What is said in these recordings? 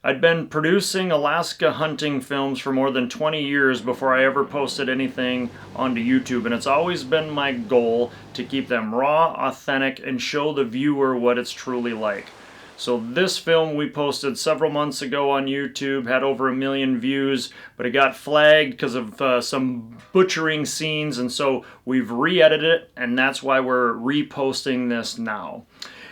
I'd been producing Alaska hunting films for more than 20 years before I ever posted anything onto YouTube, and it's always been my goal to keep them raw, authentic, and show the viewer what it's truly like. So this film we posted several months ago on YouTube, had over 1 million views, but it got flagged because of some butchering scenes, and so we've re-edited it, and that's why we're reposting this now.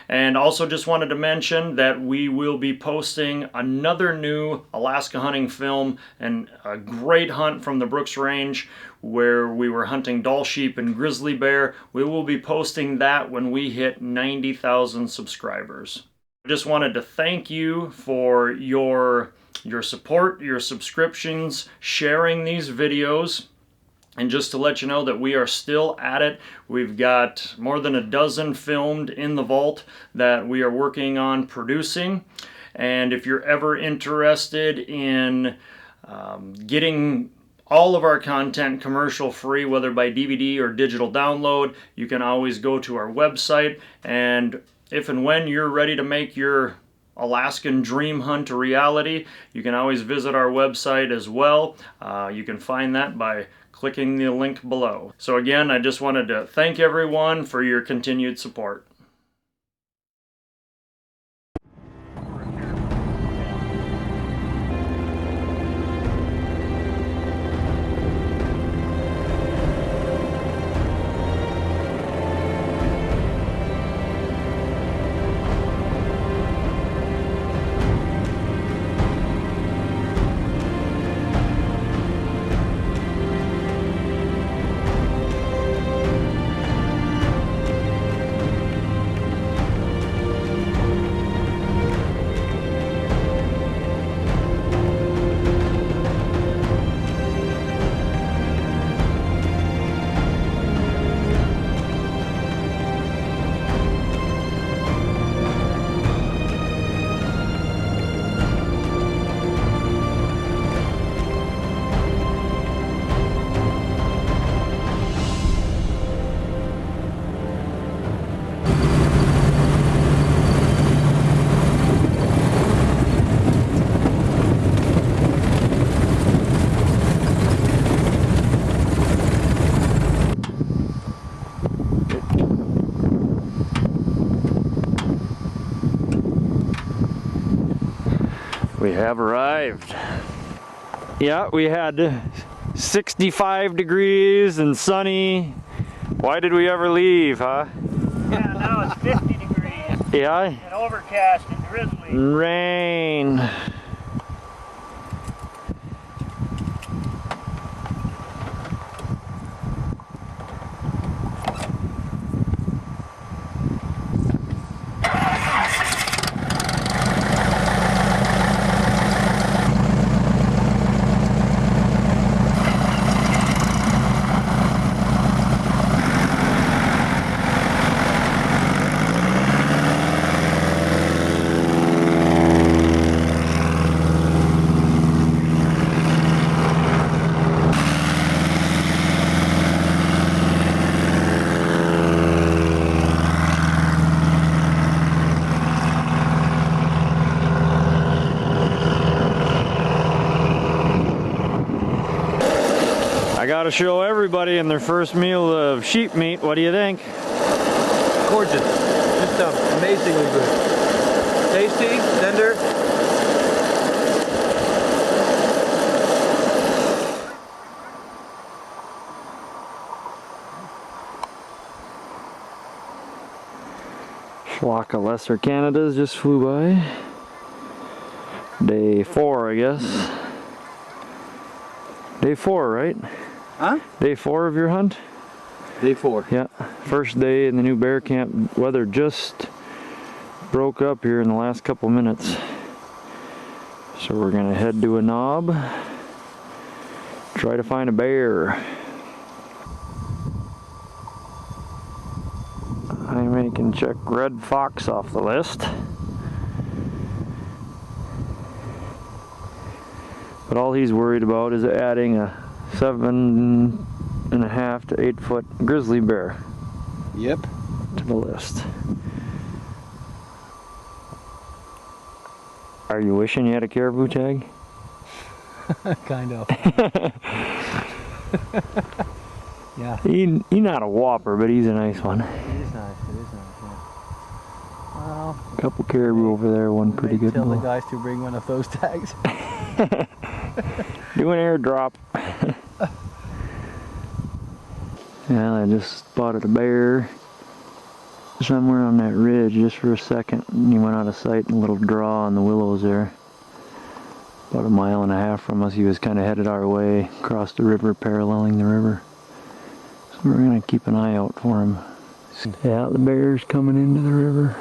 And also just wanted to mention that we will be posting another new Alaska hunting film, and a great hunt from the Brooks Range where we were hunting Dall sheep and grizzly bear. We will be posting that when we hit 90,000 subscribers. I just wanted to thank you for your support, your subscriptions, sharing these videos, and just to let you know that we are still at it. We've got more than a dozen filmed in the vault that we are working on producing. And if you're ever interested in getting all of our content commercial free, whether by DVD or digital download, you can always go to our website, and if and when you're ready to make your Alaskan dream hunt a reality, you can always visit our website as well. You can find that by clicking the link below. So again, I just wanted to thank everyone for your continued support. We have arrived. Yeah, we had 65 degrees and sunny. Why did we ever leave, huh? Yeah, now it's 50 degrees. Yeah. And overcast and drizzly. And rain. I gotta show everybody in their first meal of sheep meat. What do you think? Gorgeous. Just amazingly good. Tasty, tender. Flock of lesser Canadas just flew by. Day 4, I guess. Day 4, right? Huh? Day 4 of your hunt? Day 4. Yeah. First day in the new bear camp. Weather just broke up here in the last couple minutes. So we're gonna head to a knob. Try to find a bear. Jaime can check red fox off the list. But all he's worried about is adding a 7.5 to 8 foot grizzly bear. Yep. To the list. Are you wishing you had a caribou tag? Kind of. Yeah. He's not a whopper, but he's a nice one. It is nice. It is nice. Yeah. Well, A couple caribou over there, one pretty good tell the one. guys to bring one of those tags. Do an airdrop. Yeah, I just spotted a bear somewhere on that ridge just for a second, and he went out of sight in a little draw on the willows there. About 1.5 miles from us. He was kind of headed our way across the river, paralleling the river. So we're going to keep an eye out for him. Yeah, the bear's coming into the river.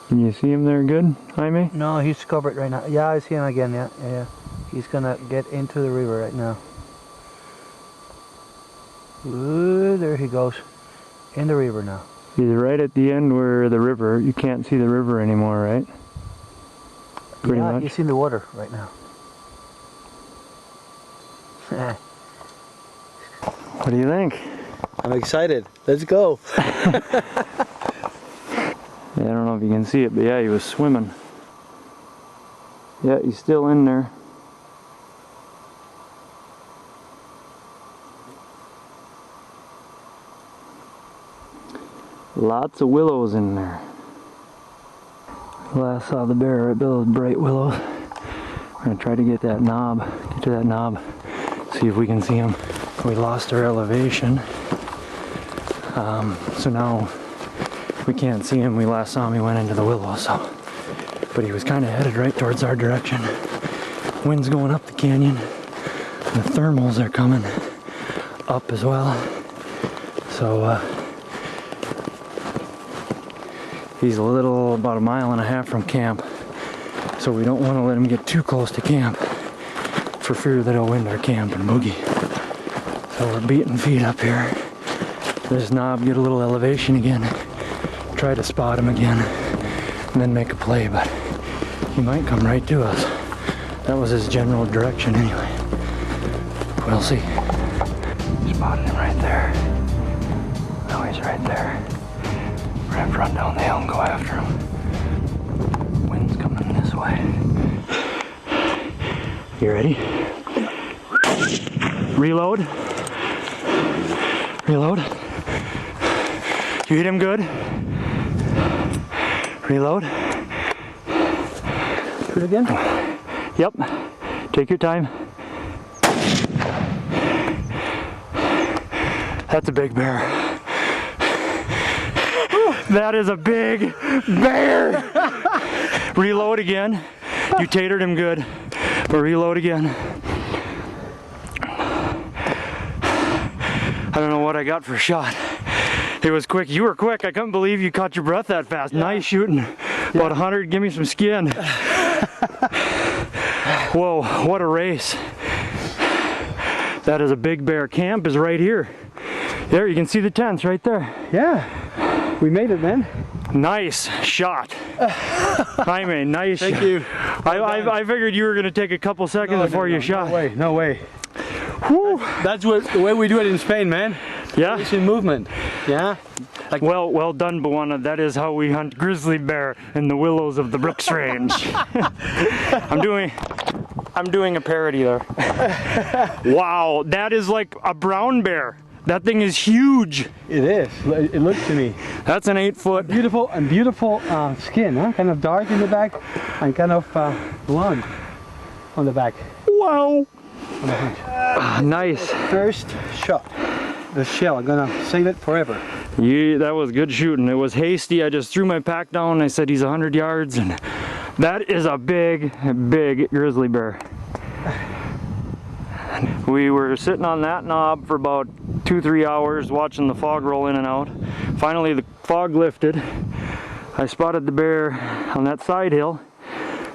Can you see him there good, Jaime? No, he's covered right now. Yeah, I see him again. Yeah, yeah, yeah. He's gonna get into the river right now. Ooh, there he goes. In the river now. He's right at the end where the river, you can't see the river anymore, right? Pretty yeah, much. he's in the water right now. What do you think? I'm excited. Let's go. Yeah, I don't know if you can see it, but yeah, he was swimming. Yeah, he's still in there. Lots of willows in there. Last saw the bear right below those bright willows. We're gonna try to get that knob, get to that knob, see if we can see him. We lost our elevation, so now we can't see him. We last saw him, he went into the willow, so. But he was kind of headed right towards our direction. Wind's going up the canyon. The thermals are coming up as well. So he's about 1.5 miles from camp. So we don't want to let him get too close to camp for fear that he'll wind our camp and boogie. So we're beating feet up here. This knob, get a little elevation again. Try to spot him again and then make a play, but he might come right to us. That was his general direction anyway. We'll see. Spotted him right there. Now he's right there. We're gonna have to run down the hill and go after him. Wind's coming this way. You ready? Reload. Reload. You hit him good? Reload. Do it again? Yep. Take your time. That's a big bear. That is a big bear. Reload again. You tatered him good, but reload again. I don't know what I got for a shot. It was quick. You were quick. I couldn't believe you caught your breath that fast. Yeah. Nice shooting. About 100. Give me some skin. Whoa, what a race. That is a big bear. Camp is right here. There, you can see the tents right there. Yeah. We made it, man. Nice shot. Jaime, nice Thank shot. you. I figured you were going to take a couple seconds before you shot. No way, no way. Whew. That's the way we do it in Spain, man. Yeah? It's in movement. Yeah? Like, well done, Bawana. That is how we hunt grizzly bear in the willows of the Brooks Range. I'm doing a parody there. Wow, that is like a brown bear. That thing is huge. It is. It looks to me. That's an 8-foot. Beautiful skin, huh? Kind of dark in the back and kind of blonde on the back. Wow. Nice. First shot. The shell. I'm gonna save it forever. That was good shooting. It was hasty. I just threw my pack down and I said he's 100 yards, and that is a big grizzly bear. We were sitting on that knob for about 2-3 hours watching the fog roll in and out. Finally the fog lifted. I spotted the bear on that side hill,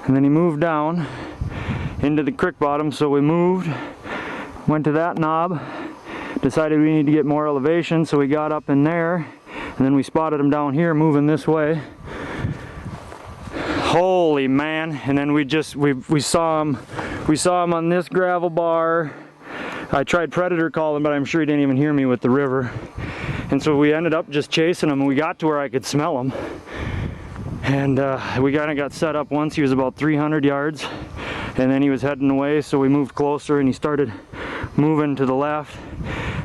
and then he moved down into the creek bottom, so we moved, went to that knob, decided we need to get more elevation, so we got up in there, and then we spotted him down here moving this way. Holy man. And then we saw him on this gravel bar. I tried predator calling, but I'm sure he didn't even hear me with the river. And so we ended up just chasing him, and we got to where I could smell him. And we kind of got set up once. He was about 300 yards, and then he was heading away, so we moved closer and he started moving to the left.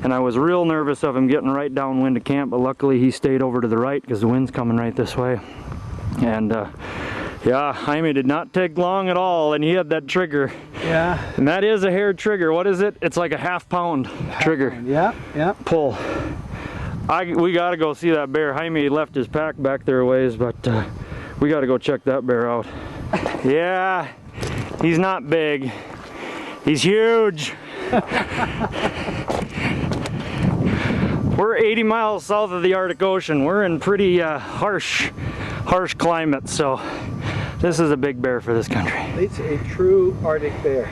And I was real nervous of him getting right downwind of camp, but luckily he stayed over to the right because the wind's coming right this way. And yeah, Jaime did not take long at all, and he had that trigger. Yeah. And that is a hair trigger. What is it? It's like a half-pound trigger. Yeah, yeah. Pull. We gotta go see that bear. Jaime left his pack back there a ways, but we gotta go check that bear out. Yeah, he's not big. He's huge. We're 80 miles south of the Arctic Ocean. We're in pretty harsh climate, so this is a big bear for this country. It's a true Arctic bear.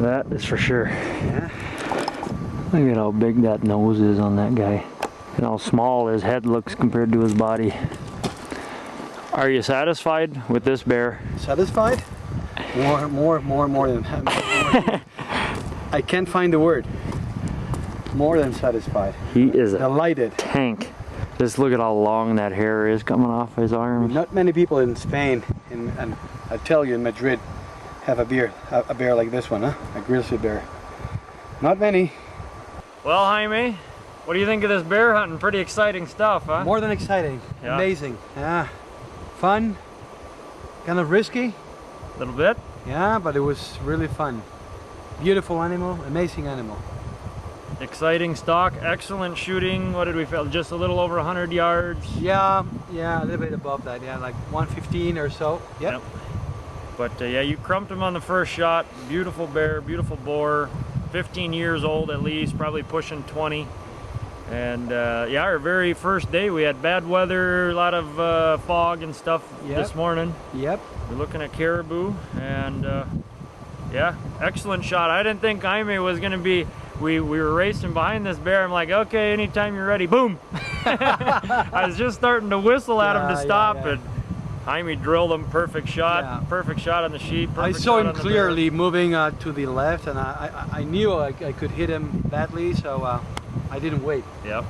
That is for sure. Yeah. Look at how big that nose is on that guy. And how small his head looks compared to his body. Are you satisfied with this bear? Satisfied? More than I can't find the word. More than satisfied. He is a delighted. Tank. Just look at how long that hair is coming off his arms. Not many people in Spain, and I tell you in Madrid, have a bear like this one, huh? A grizzly bear. Not many. Well, Jaime, what do you think of this bear hunting? Pretty exciting stuff, huh? More than exciting. Yeah. Amazing. Yeah. Fun. Kind of risky. A little bit. Yeah, but it was really fun. Beautiful animal, amazing animal. Exciting stalk, excellent shooting. What did we feel? Just a little over 100 yards. Yeah, a little bit above that. Yeah, like 115 or so. Yep. But yeah, you crumped him on the first shot. Beautiful bear, beautiful boar. 15 years old at least, probably pushing 20. And yeah, our very first day we had bad weather, a lot of fog and stuff this morning. Yep. We're looking at Caribou, and yeah, excellent shot. I didn't think Jaime was going to be. We were racing behind this bear. I'm like, okay, anytime you're ready, boom. I was just starting to whistle at him to stop, and Jaime drilled him. Perfect shot, perfect shot on the sheep. I saw him clearly moving to the left, and I knew I could hit him badly, so I didn't wait. Yep.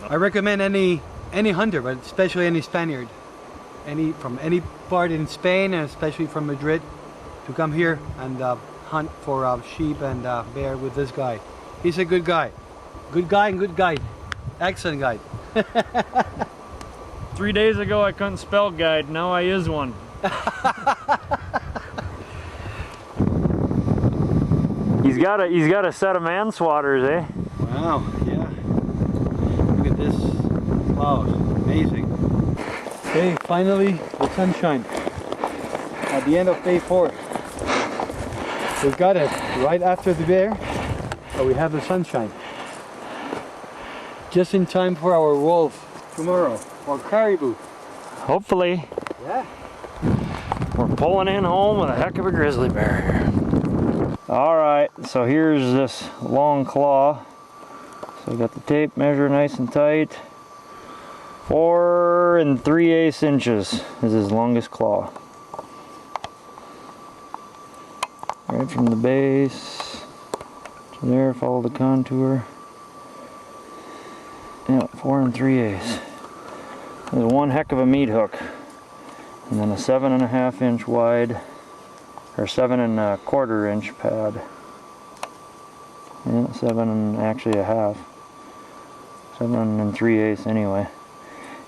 I recommend any hunter, but especially any Spaniard, from any part in Spain, and especially from Madrid, to come here and hunt for sheep and bear with this guy. He's a good guy. Good guy and good guide. Excellent guide. 3 days ago I couldn't spell guide, now I is one. He's got a set of manswatters, eh? Wow, yeah. Look at this cloud. Amazing. Okay, finally the sunshine. At the end of day 4. We got it right after the bear, but we have the sunshine. Just in time for our wolf tomorrow, or caribou. Hopefully. Yeah. We're pulling in home with a heck of a grizzly bear. Alright, so here's this long claw. So I got the tape measure nice and tight. 4 3/8 inches is his longest claw. Right from the base to there, follow the contour. Yeah, 4 3/8. There's one heck of a meat hook. And then a 7.5 inch wide, or 7.25 inch pad. Yeah, 7 and actually a half. 7 3/8 anyway.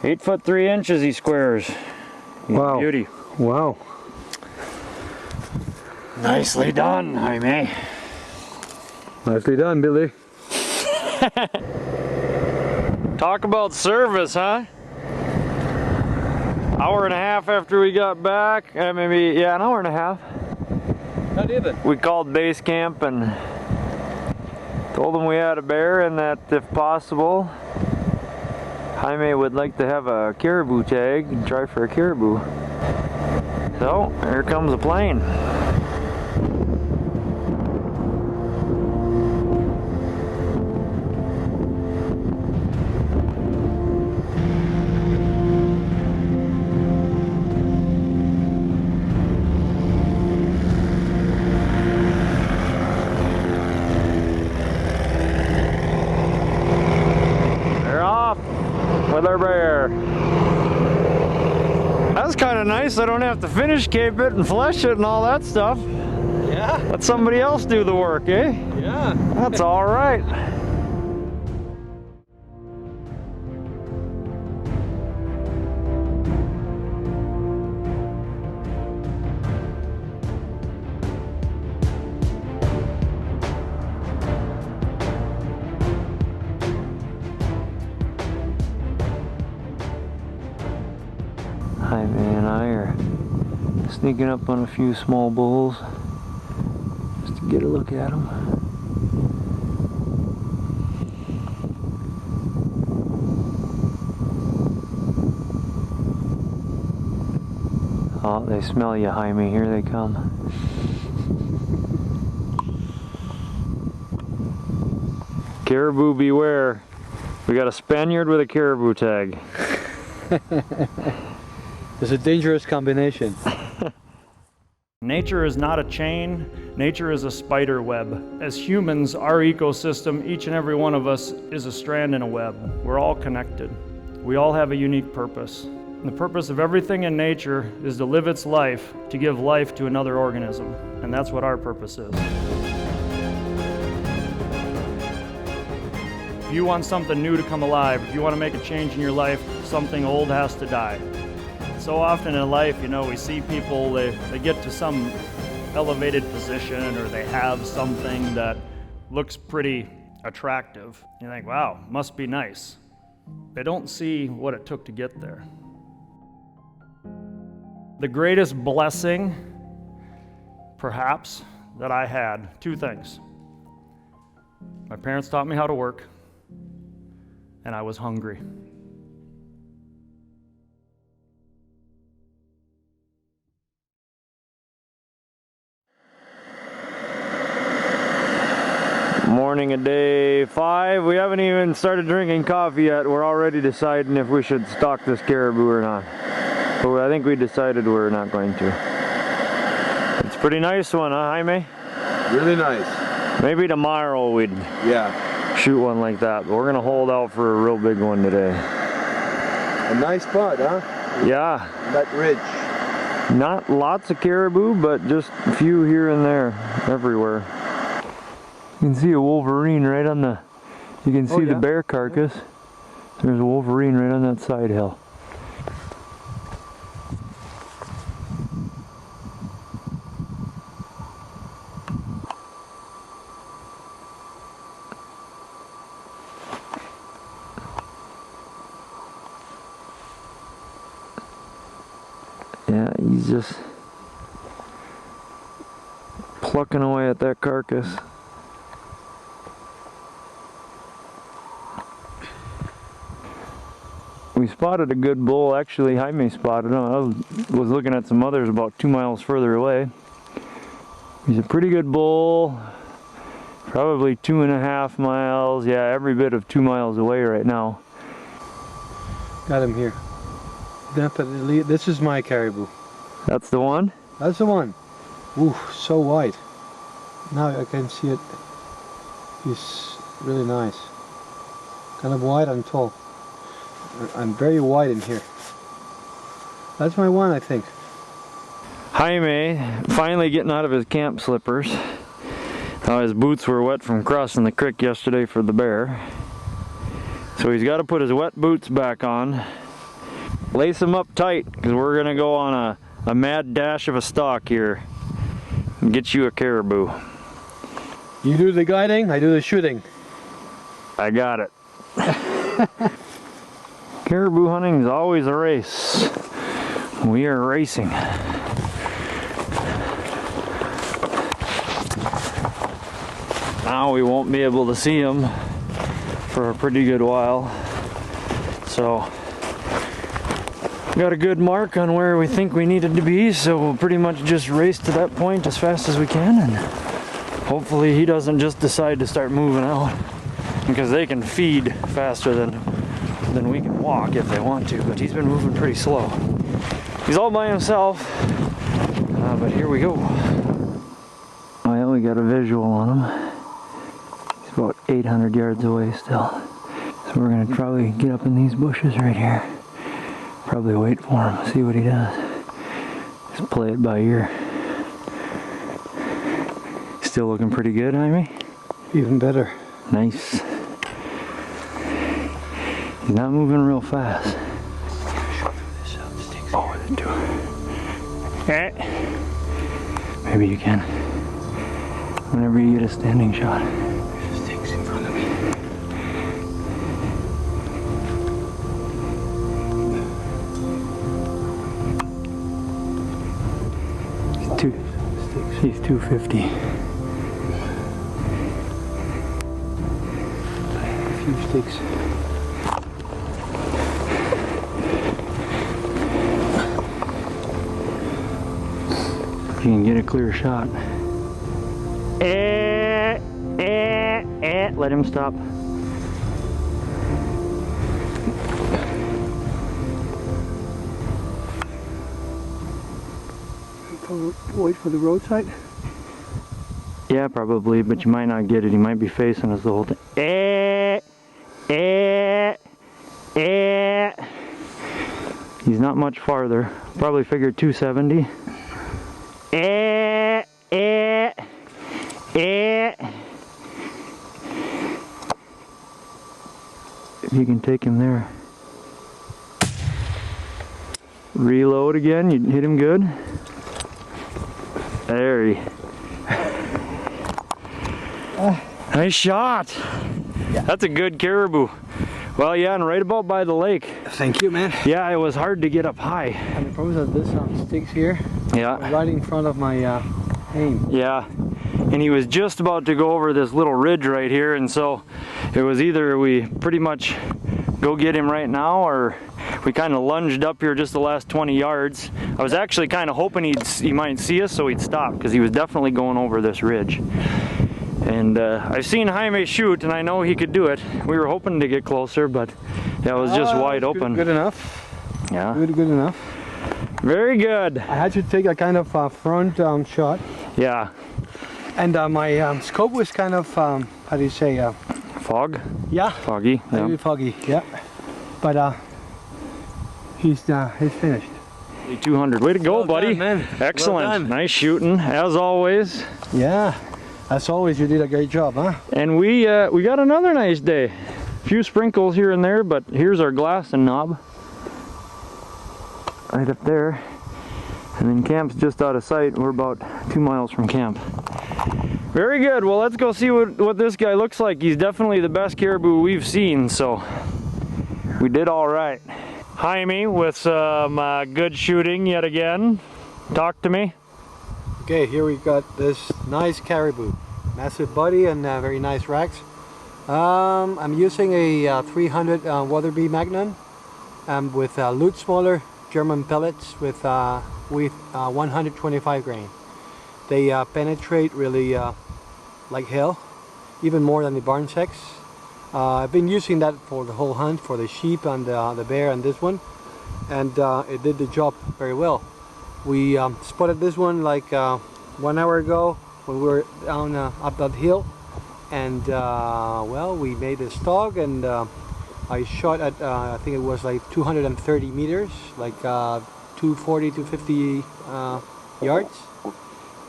8 foot 3 inches he squares. Wow. Beauty. Wow. Nicely done, Jaime. Nicely done, Billy. Talk about service, huh? Hour and a half after we got back, maybe, yeah, an hour and a half. Not even. We called base camp and told them we had a bear and that if possible, Jaime would like to have a caribou tag and try for a caribou. So, here comes a plane. With our bear. That's kind of nice. I don't have to finish cape it and flesh it and all that stuff. Yeah. Let somebody else do the work, eh? Yeah. That's all right. Jaime and I are sneaking up on a few small bulls just to get a look at them. Oh, they smell you, Jaime. Here they come. Caribou beware. We got a Spaniard with a caribou tag. It's a dangerous combination. Nature is not a chain, nature is a spider web. As humans, our ecosystem, each and every one of us, is a strand in a web. We're all connected. We all have a unique purpose. And the purpose of everything in nature is to live its life, to give life to another organism. And that's what our purpose is. If you want something new to come alive, if you want to make a change in your life, something old has to die. So often in life, you know, we see people, they get to some elevated position or they have something that looks pretty attractive. You think, wow, must be nice. They don't see what it took to get there. The greatest blessing, perhaps, that I had, two things. My parents taught me how to work, and I was hungry. Morning of day 5. We haven't even started drinking coffee yet. We're already deciding if we should stalk this caribou or not. But I think we decided we're not going to. It's a pretty nice one, huh, Jaime? Really nice. Maybe tomorrow we'd shoot one like that. But we're gonna hold out for a real big one today. A nice spot, huh? Yeah. That ridge. Not lots of caribou, but just a few here and there, everywhere. You can see a wolverine right on the, you can see the bear carcass. There's a wolverine right on that side hill. Yeah, he's just plucking away at that carcass. We spotted a good bull. Actually, Jaime spotted him. I was looking at some others about 2 miles further away. He's a pretty good bull. Probably 2.5 miles. Yeah, every bit of 2 miles away right now. Got him here. Definitely. This is my caribou. That's the one? That's the one. Ooh, so wide. Now I can see it. He's really nice. Kind of wide and tall. I'm very wide in here. That's my one, I think. Jaime finally getting out of his camp slippers. His boots were wet from crossing the creek yesterday for the bear. So he's got to put his wet boots back on. Lace them up tight, because we're going to go on a mad dash of a stalk here and get you a caribou. You do the guiding, I do the shooting. I got it. Caribou hunting is always a race. We are racing. Now we won't be able to see them for a pretty good while. So, got a good mark on where we think we needed to be, so we'll pretty much just race to that point as fast as we can, and hopefully he doesn't just decide to start moving out, because they can feed faster than we can walk if they want to, but he's been moving pretty slow. He's all by himself, but here we go. Well, we got a visual on him. He's about 800 yards away still. So we're gonna probably get up in these bushes right here. Probably wait for him, see what he does. Just play it by ear. Still looking pretty good, Jaime? Even better. Nice. He's not moving real fast. Oh, the two. Maybe you can. Whenever you get a standing shot. There's sticks in front of me. He's 250. A few sticks. You can get a clear shot. Let him stop. Wait for the roadside? Yeah, probably, but you might not get it. He might be facing us the whole time. He's not much farther. Probably figured 270. If you can take him there. Reload again. You hit him good. There he. Nice shot. Yeah. That's a good caribou. Well, yeah, and right about by the lake. Thank you, man. Yeah, it was hard to get up high. And the problem is that this sticks here. Yeah. Right in front of my aim. Yeah. And he was just about to go over this little ridge right here, and so it was either we pretty much go get him right now, or we kind of lunged up here just the last 20 yards. I was actually kind of hoping he might see us, so he'd stop, because he was definitely going over this ridge. And I've seen Jaime shoot, and I know he could do it. We were hoping to get closer, but yeah, it was just wide open. Good enough. Yeah. Good enough. Very good. I had to take a kind of front shot. Yeah. And my scope was kind of, how do you say? Fog? Yeah. Foggy. Maybe Yeah. foggy, yeah. But he's finished. 200. Way to go, Well buddy. done, man. Excellent. Well done. Nice shooting, as always. Yeah. As always, you did a great job, huh? And we got another nice day. A few sprinkles here and there, but here's our glass and knob. Right up there. And then camp's just out of sight. We're about 2 miles from camp. Very good. Well, let's go see what this guy looks like. He's definitely the best caribou we've seen, so we did all right. Jaime with some good shooting yet again. Talk to me. Okay, here we got this nice caribou. Massive body and very nice racks. I'm using a 300 Waterby Magnum with Lute smaller German pellets with 125 grain. They penetrate really like hell, even more than the barn sex. I've been using that for the whole hunt, for the sheep and the bear and this one, and it did the job very well. We spotted this one like 1 hour ago when we were down up that hill, and well, we made a stalk, and I shot at I think it was like 230 meters, like 240 to 50 yards,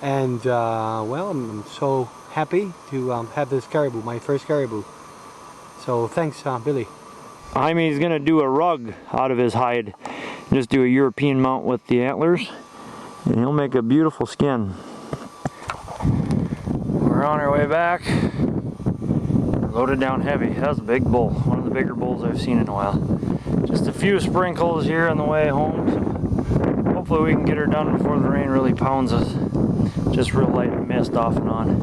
and well, I'm so happy to have this caribou, my first caribou. So thanks, Billy. Jaime is gonna do a rug out of his hide. Just do a European mount with the antlers, and he'll make a beautiful skin. We're on our way back. Loaded down heavy. That was a big bull. One of the bigger bulls I've seen in a while. Just a few sprinkles here on the way home. So hopefully we can get her done before the rain really pounds us. Just real light mist off and on.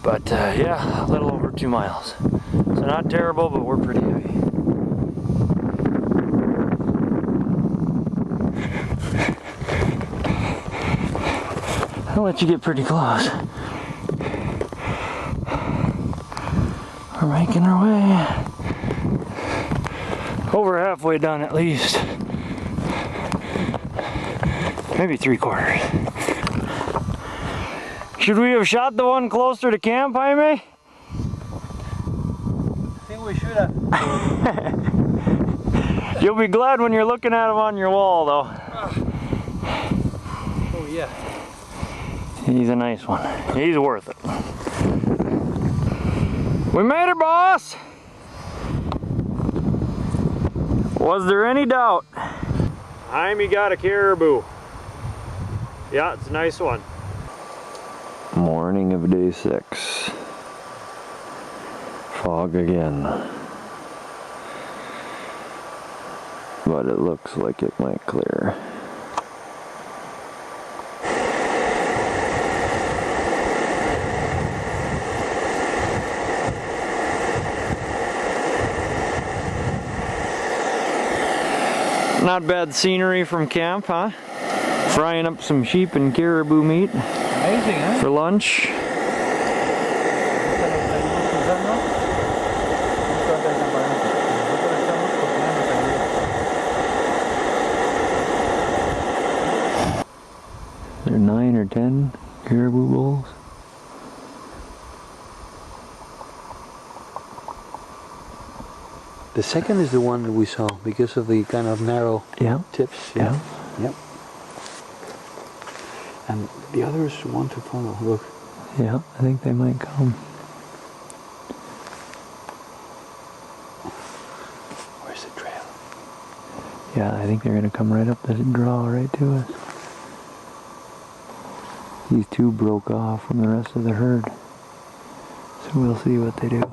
But yeah, a little over 2 miles. So not terrible, but we're pretty heavy. I'll let you get pretty close. We're making our way. Over halfway done at least. Maybe 3/4. Should we have shot the one closer to camp, Jaime? I think we should have. You'll be glad when you're looking at him on your wall, though. Oh yeah. He's a nice one. He's worth it. We made it, boss! Was there any doubt? Jaime got a caribou. Yeah, it's a nice one. Morning of day 6. Fog again. But it looks like it might clear. Not bad scenery from camp, huh? Frying up some sheep and caribou meat. Amazing, huh? For lunch. There are 9 or 10 caribou bulls. The second is the one that we saw because of the kind of narrow tips. Yeah. Yep. And the others want to follow. Look. Yeah, I think they might come. Where's the trail? Yeah, I think they're gonna come right up the draw right to us. These two broke off from the rest of the herd. So we'll see what they do.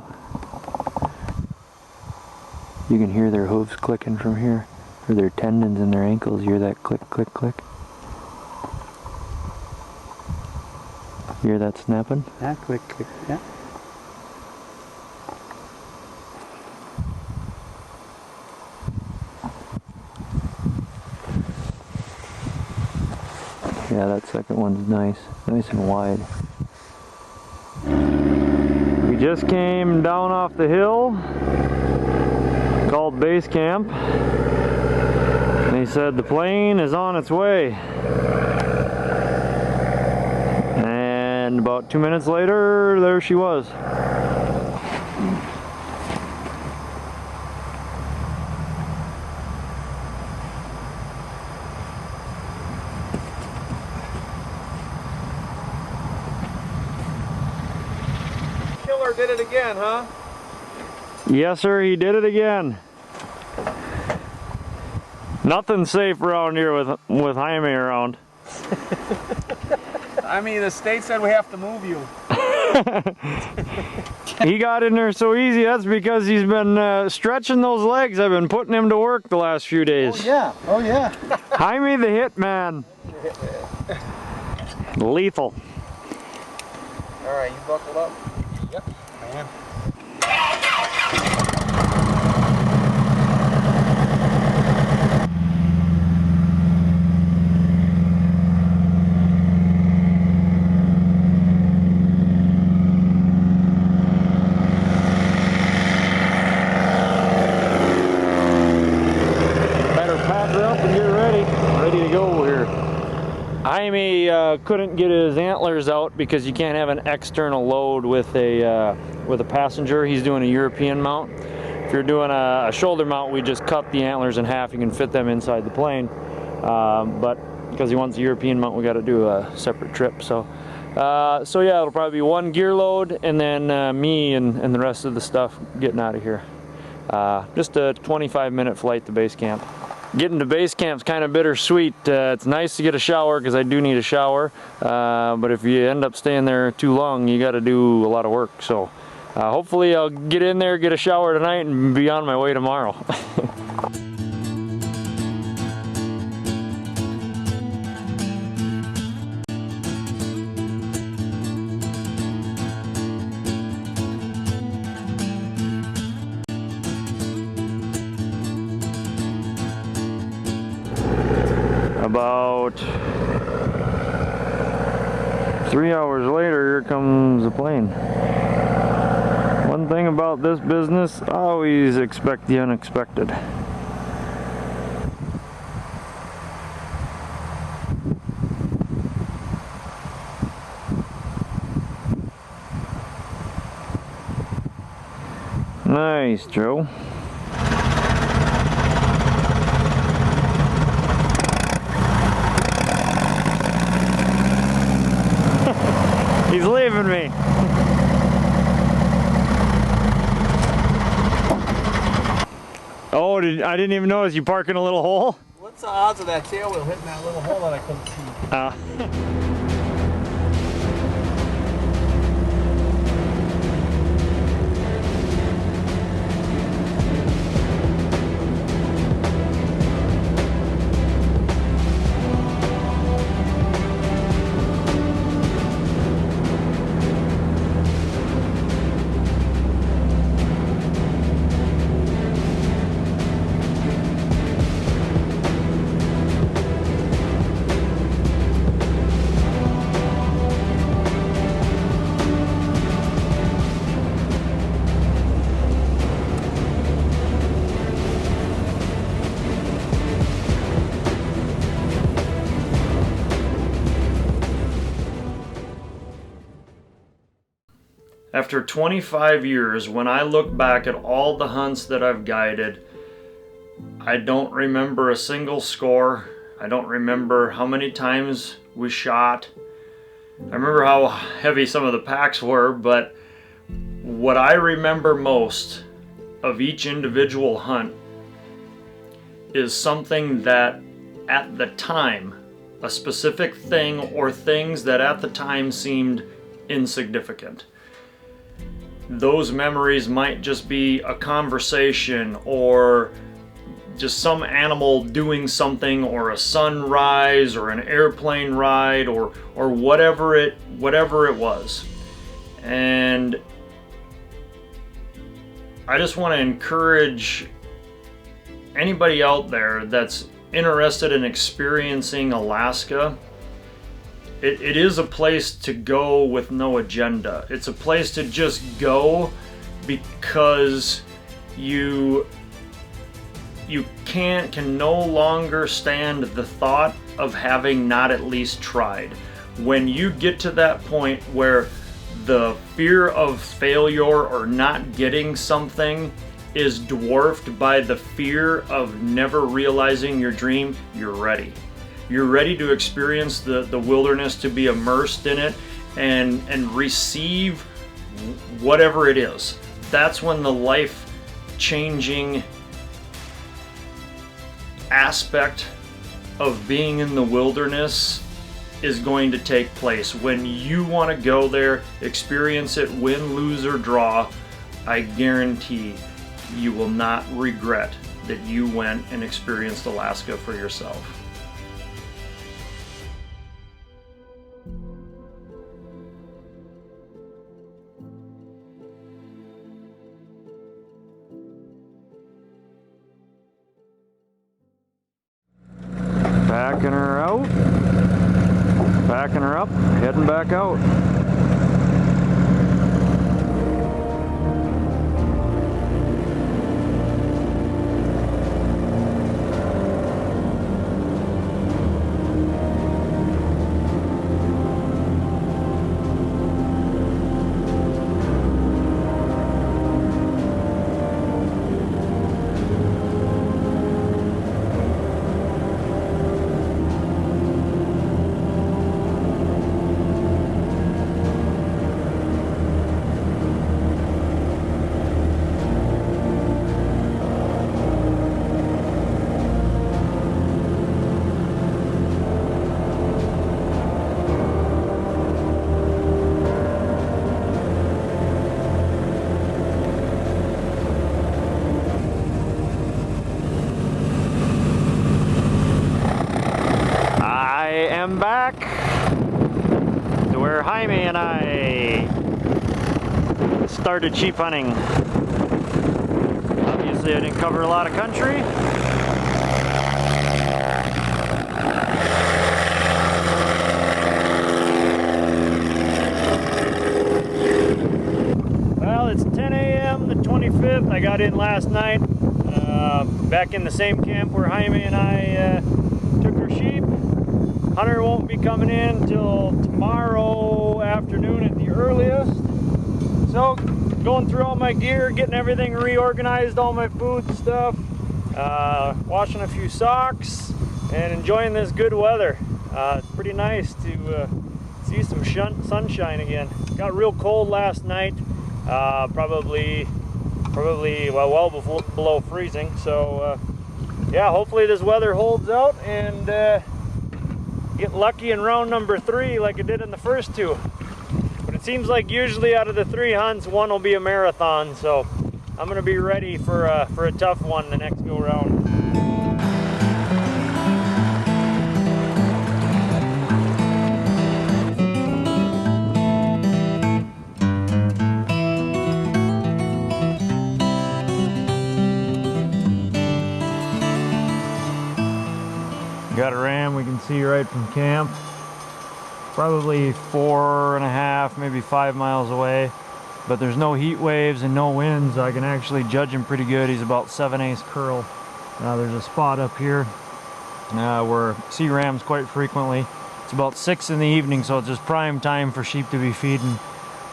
You can hear their hooves clicking from here, or their tendons in their ankles. You hear that click, click, click? You hear that snapping? Yeah, click, click, yeah. Yeah, that second one's nice. Nice and wide. We just came down off the hill called base camp. They said the plane is on its way. And about 2 minutes later, there she was. Killer did it again, huh? Yes, sir, he did it again. Nothing's safe around here with Jaime around. I mean, the state said we have to move you. He got in there so easy. That's because he's been stretching those legs. I've been putting him to work the last few days. Oh yeah, oh yeah. Jaime the hitman. Lethal. All right, you buckled up? Yep, I am. Jaime couldn't get his antlers out because you can't have an external load with a passenger. He's doing a European mount. If you're doing a shoulder mount, we just cut the antlers in half. You can fit them inside the plane. But because he wants a European mount, we got to do a separate trip. So yeah, it'll probably be one gear load, and then me and the rest of the stuff getting out of here. Just a 25-minute flight to base camp. Getting to base camp's kind of bittersweet. It's nice to get a shower because I do need a shower, but if you end up staying there too long, you got to do a lot of work. So hopefully I'll get in there, get a shower tonight, and be on my way tomorrow. About 3 hours later, here comes the plane. One thing about this business, always expect the unexpected. Nice, Joe. doing me. Oh, I didn't even notice you park in a little hole? What's the odds of that tail wheel hitting that little hole that I couldn't see? After 25 years, when I look back at all the hunts that I've guided, I don't remember a single score. I don't remember how many times we shot. I remember how heavy some of the packs were, but what I remember most of each individual hunt is something that at the time, a specific thing or things that at the time seemed insignificant. Those memories might just be a conversation or just some animal doing something, or a sunrise or an airplane ride, or whatever it was. And I just want to encourage anybody out there that's interested in experiencing Alaska. It is a place to go with no agenda. It's a place to just go because you can no longer stand the thought of having not at least tried. When you get to that point where the fear of failure or not getting something is dwarfed by the fear of never realizing your dream, you're ready. You're ready to experience the wilderness, to be immersed in it and receive whatever it is. That's when the life-changing aspect of being in the wilderness is going to take place. When you want to go there, experience it, win, lose, or draw, I guarantee you will not regret that you went and experienced Alaska for yourself. Backing her out, backing her up, heading back out. I'm back to where Jaime and I started sheep hunting. Obviously I didn't cover a lot of country. Well, it's 10 a.m. the 25th. I got in last night, back in the same camp where Jaime and I took our sheep. Hunter won't be coming in until tomorrow afternoon at the earliest. So, going through all my gear, getting everything reorganized, all my food stuff, washing a few socks, and enjoying this good weather. It's pretty nice to see see some sunshine again. Got real cold last night, probably well below freezing. So yeah, hopefully this weather holds out and get lucky in round number 3 like it did in the first 2. But it seems like usually out of the 3 hunts, 1 will be a marathon. So I'm gonna be ready for a tough one the next go round. Got a ram we can see right from camp. Probably 4.5, maybe 5 miles away. But there's no heat waves and no winds. I can actually judge him pretty good. He's about 7/8 curl. There's a spot up here where I see rams quite frequently. It's about 6 in the evening, so it's just prime time for sheep to be feeding.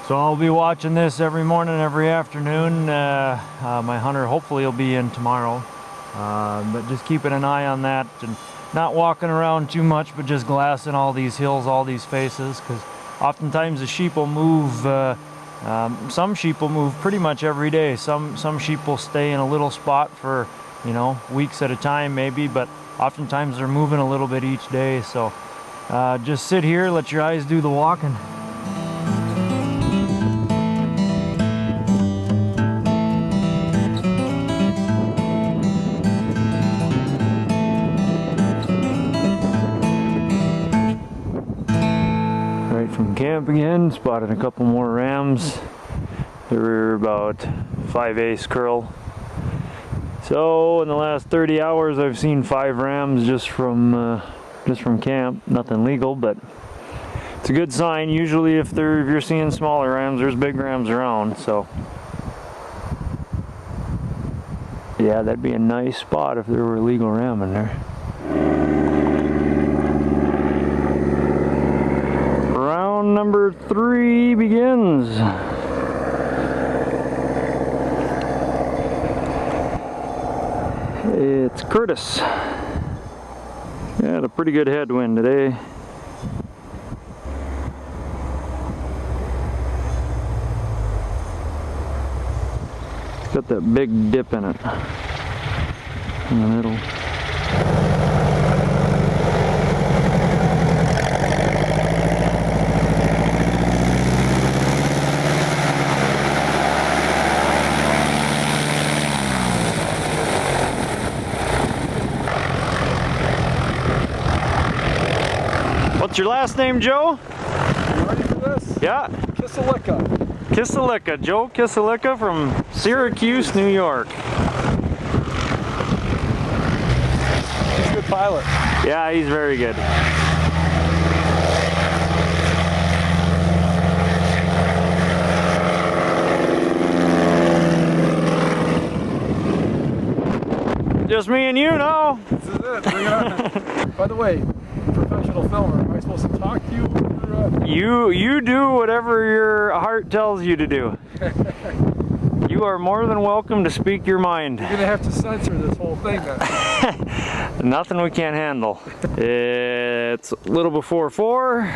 So I'll be watching this every morning, every afternoon. My hunter hopefully will be in tomorrow. But just keeping an eye on that and not walking around too much, but just glassing all these hills, all these faces, because oftentimes the sheep will move. Some sheep will move pretty much every day. Some sheep will stay in a little spot for, you know, weeks at a time maybe, but oftentimes they're moving a little bit each day. So just sit here, let your eyes do the walking. From camp again, spotted a couple more rams. They were about 5/8 curl. So in the last 30 hours I've seen 5 rams just from camp. Nothing legal, but it's a good sign. Usually if you're seeing smaller rams, there's big rams around. So yeah, that'd be a nice spot if there were a legal ram in there. Round number 3 begins. It's Curtis. Had a pretty good headwind today. It's got that big dip in it in the middle. What's your last name, Joe? You ready for this? Yeah. Kisalika, Joe Kisalika from Syracuse, New York. He's a good pilot. Yeah, he's very good. Just me and you now. This is it. Bring it on. By the way, professional filmer, am I supposed to talk to you? Or, You do whatever your heart tells you to do. You are more than welcome to speak your mind. You're gonna have to censor this whole thing then. Nothing we can't handle. It's a little before 4.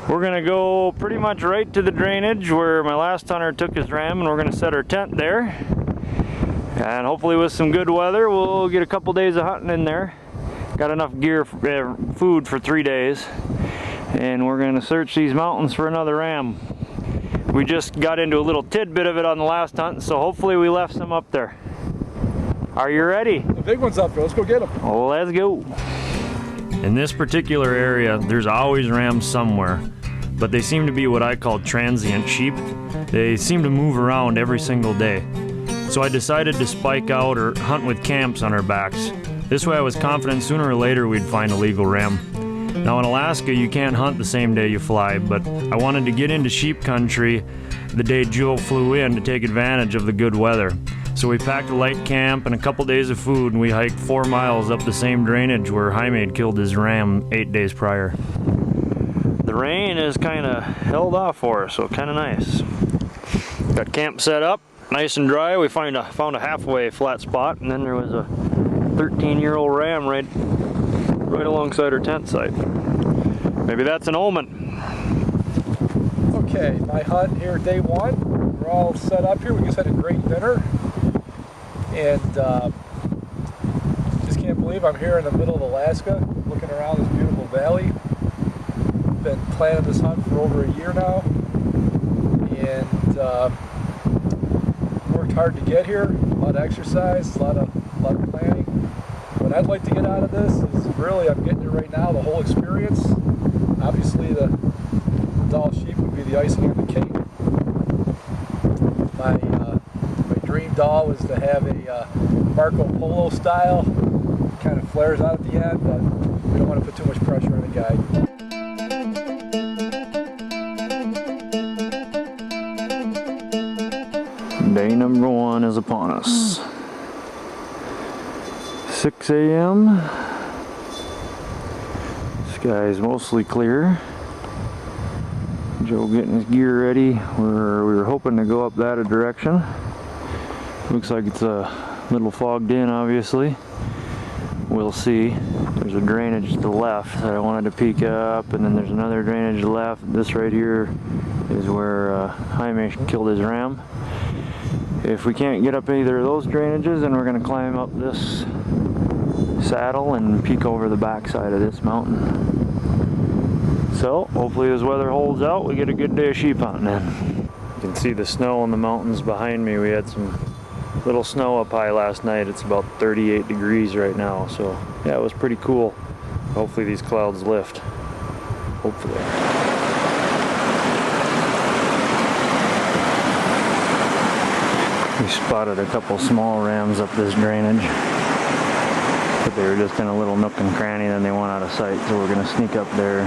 We're gonna go pretty much right to the drainage where my last hunter took his ram, and we're gonna set our tent there. And hopefully with some good weather, we'll get a couple days of hunting in there. Got enough gear, food for 3 days. And we're gonna search these mountains for another ram. We just got into a little tidbit of it on the last hunt, so hopefully we left some up there. Are you ready? The big one's up there. Let's go get them. Oh, let's go. In this particular area, there's always rams somewhere, but they seem to be what I call transient sheep. They seem to move around every single day. So I decided to spike out or hunt with camps on our backs. This way I was confident sooner or later we'd find a legal ram. Now in Alaska, you can't hunt the same day you fly, but I wanted to get into sheep country the day Joe flew in to take advantage of the good weather. So we packed a light camp and a couple days of food, and we hiked 4 miles up the same drainage where Jaime had killed his ram 8 days prior. The rain is kind of held off for us, so kind of nice. Got camp set up, nice and dry. We found a halfway flat spot, and then there was a 13-year-old ram right alongside our tent site. Maybe that's an omen. Okay, my hunt here, day one. We're all set up here. We just had a great dinner. And just can't believe I'm here in the middle of Alaska, looking around this beautiful valley. Been planning this hunt for over a year now. And worked hard to get here. A lot of exercise, a lot of planning. What I'd like to get out of this is really, I'm getting it right now, the whole experience. Obviously the Dall sheep would be the icing on the cake. My dream Dall was to have a Marco Polo style, kind of flares out at the end, but we don't want to put too much pressure on the guy. Day number one is upon us. 6 a.m. Sky is mostly clear. Joe getting his gear ready. We were hoping to go up that direction. Looks like it's a little fogged in, obviously. We'll see. There's a drainage to the left that I wanted to peek up, and then there's another drainage to the left. This right here is where Jaime killed his ram. If we can't get up either of those drainages, then we're going to climb up this saddle and peek over the backside of this mountain. So hopefully this weather holds out, we get a good day of sheep hunting in. You can see the snow in the mountains behind me. We had some little snow up high last night. It's about 38 degrees right now, so yeah, it was pretty cool. Hopefully these clouds lift. Hopefully. We spotted a couple small rams up this drainage, but they were just in a little nook and cranny, then they went out of sight, so we're going to sneak up there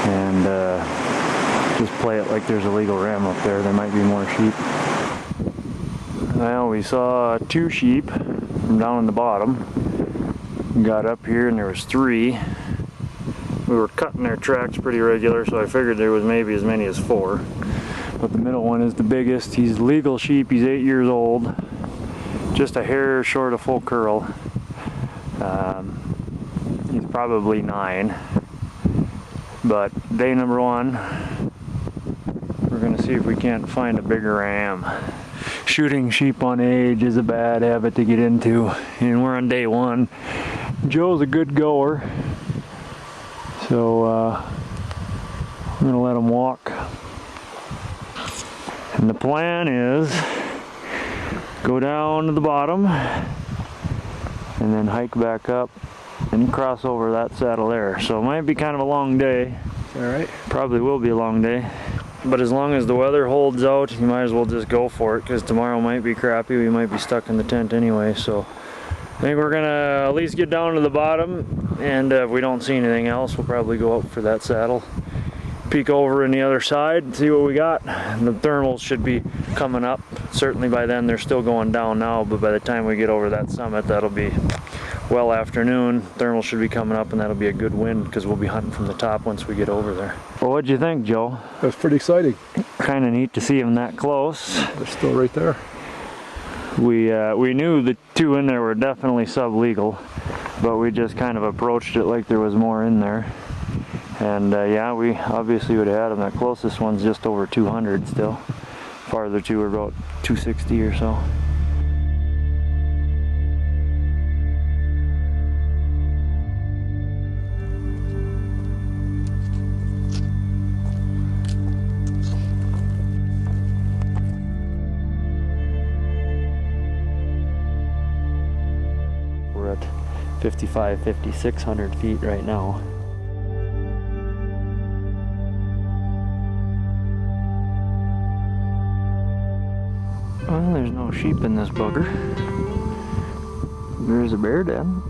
and just play it like there's a legal ram up there. There might be more sheep. Well, we saw 2 sheep from down in the bottom. Got up here and there was 3. We were cutting their tracks pretty regular, so I figured there was maybe as many as 4. But the middle one is the biggest. He's legal sheep. He's 8 years old. Just a hair short of full curl. He's probably 9. But day number 1, we're gonna see if we can't find a bigger ram. Shooting sheep on age is a bad habit to get into, and we're on day 1. Joe's a good goer, so I'm gonna let him walk. And the plan is go down to the bottom and then hike back up and cross over that saddle there. So it might be kind of a long day. Alright. Probably will be a long day. But as long as the weather holds out, you might as well just go for it, because tomorrow might be crappy. We might be stuck in the tent anyway. So I think we're gonna at least get down to the bottom, and if we don't see anything else, we'll probably go up for that saddle. Peek over on the other side and see what we got. And the thermals should be coming up. Certainly by then, they're still going down now, but by the time we get over that summit, that'll be well afternoon. Thermals should be coming up, and that'll be a good wind because we'll be hunting from the top once we get over there. Well, what'd you think, Joe? That's pretty exciting. Kind of neat to see them that close. They're still right there. We knew the 2 in there were definitely sub-legal, but we just kind of approached it like there was more in there. And yeah, we obviously would have had them. That closest one's just over 200 still. Farther 2 are about 260 or so. We're at 5,600 feet right now. Well, there's no sheep in this bugger. There's a bear den.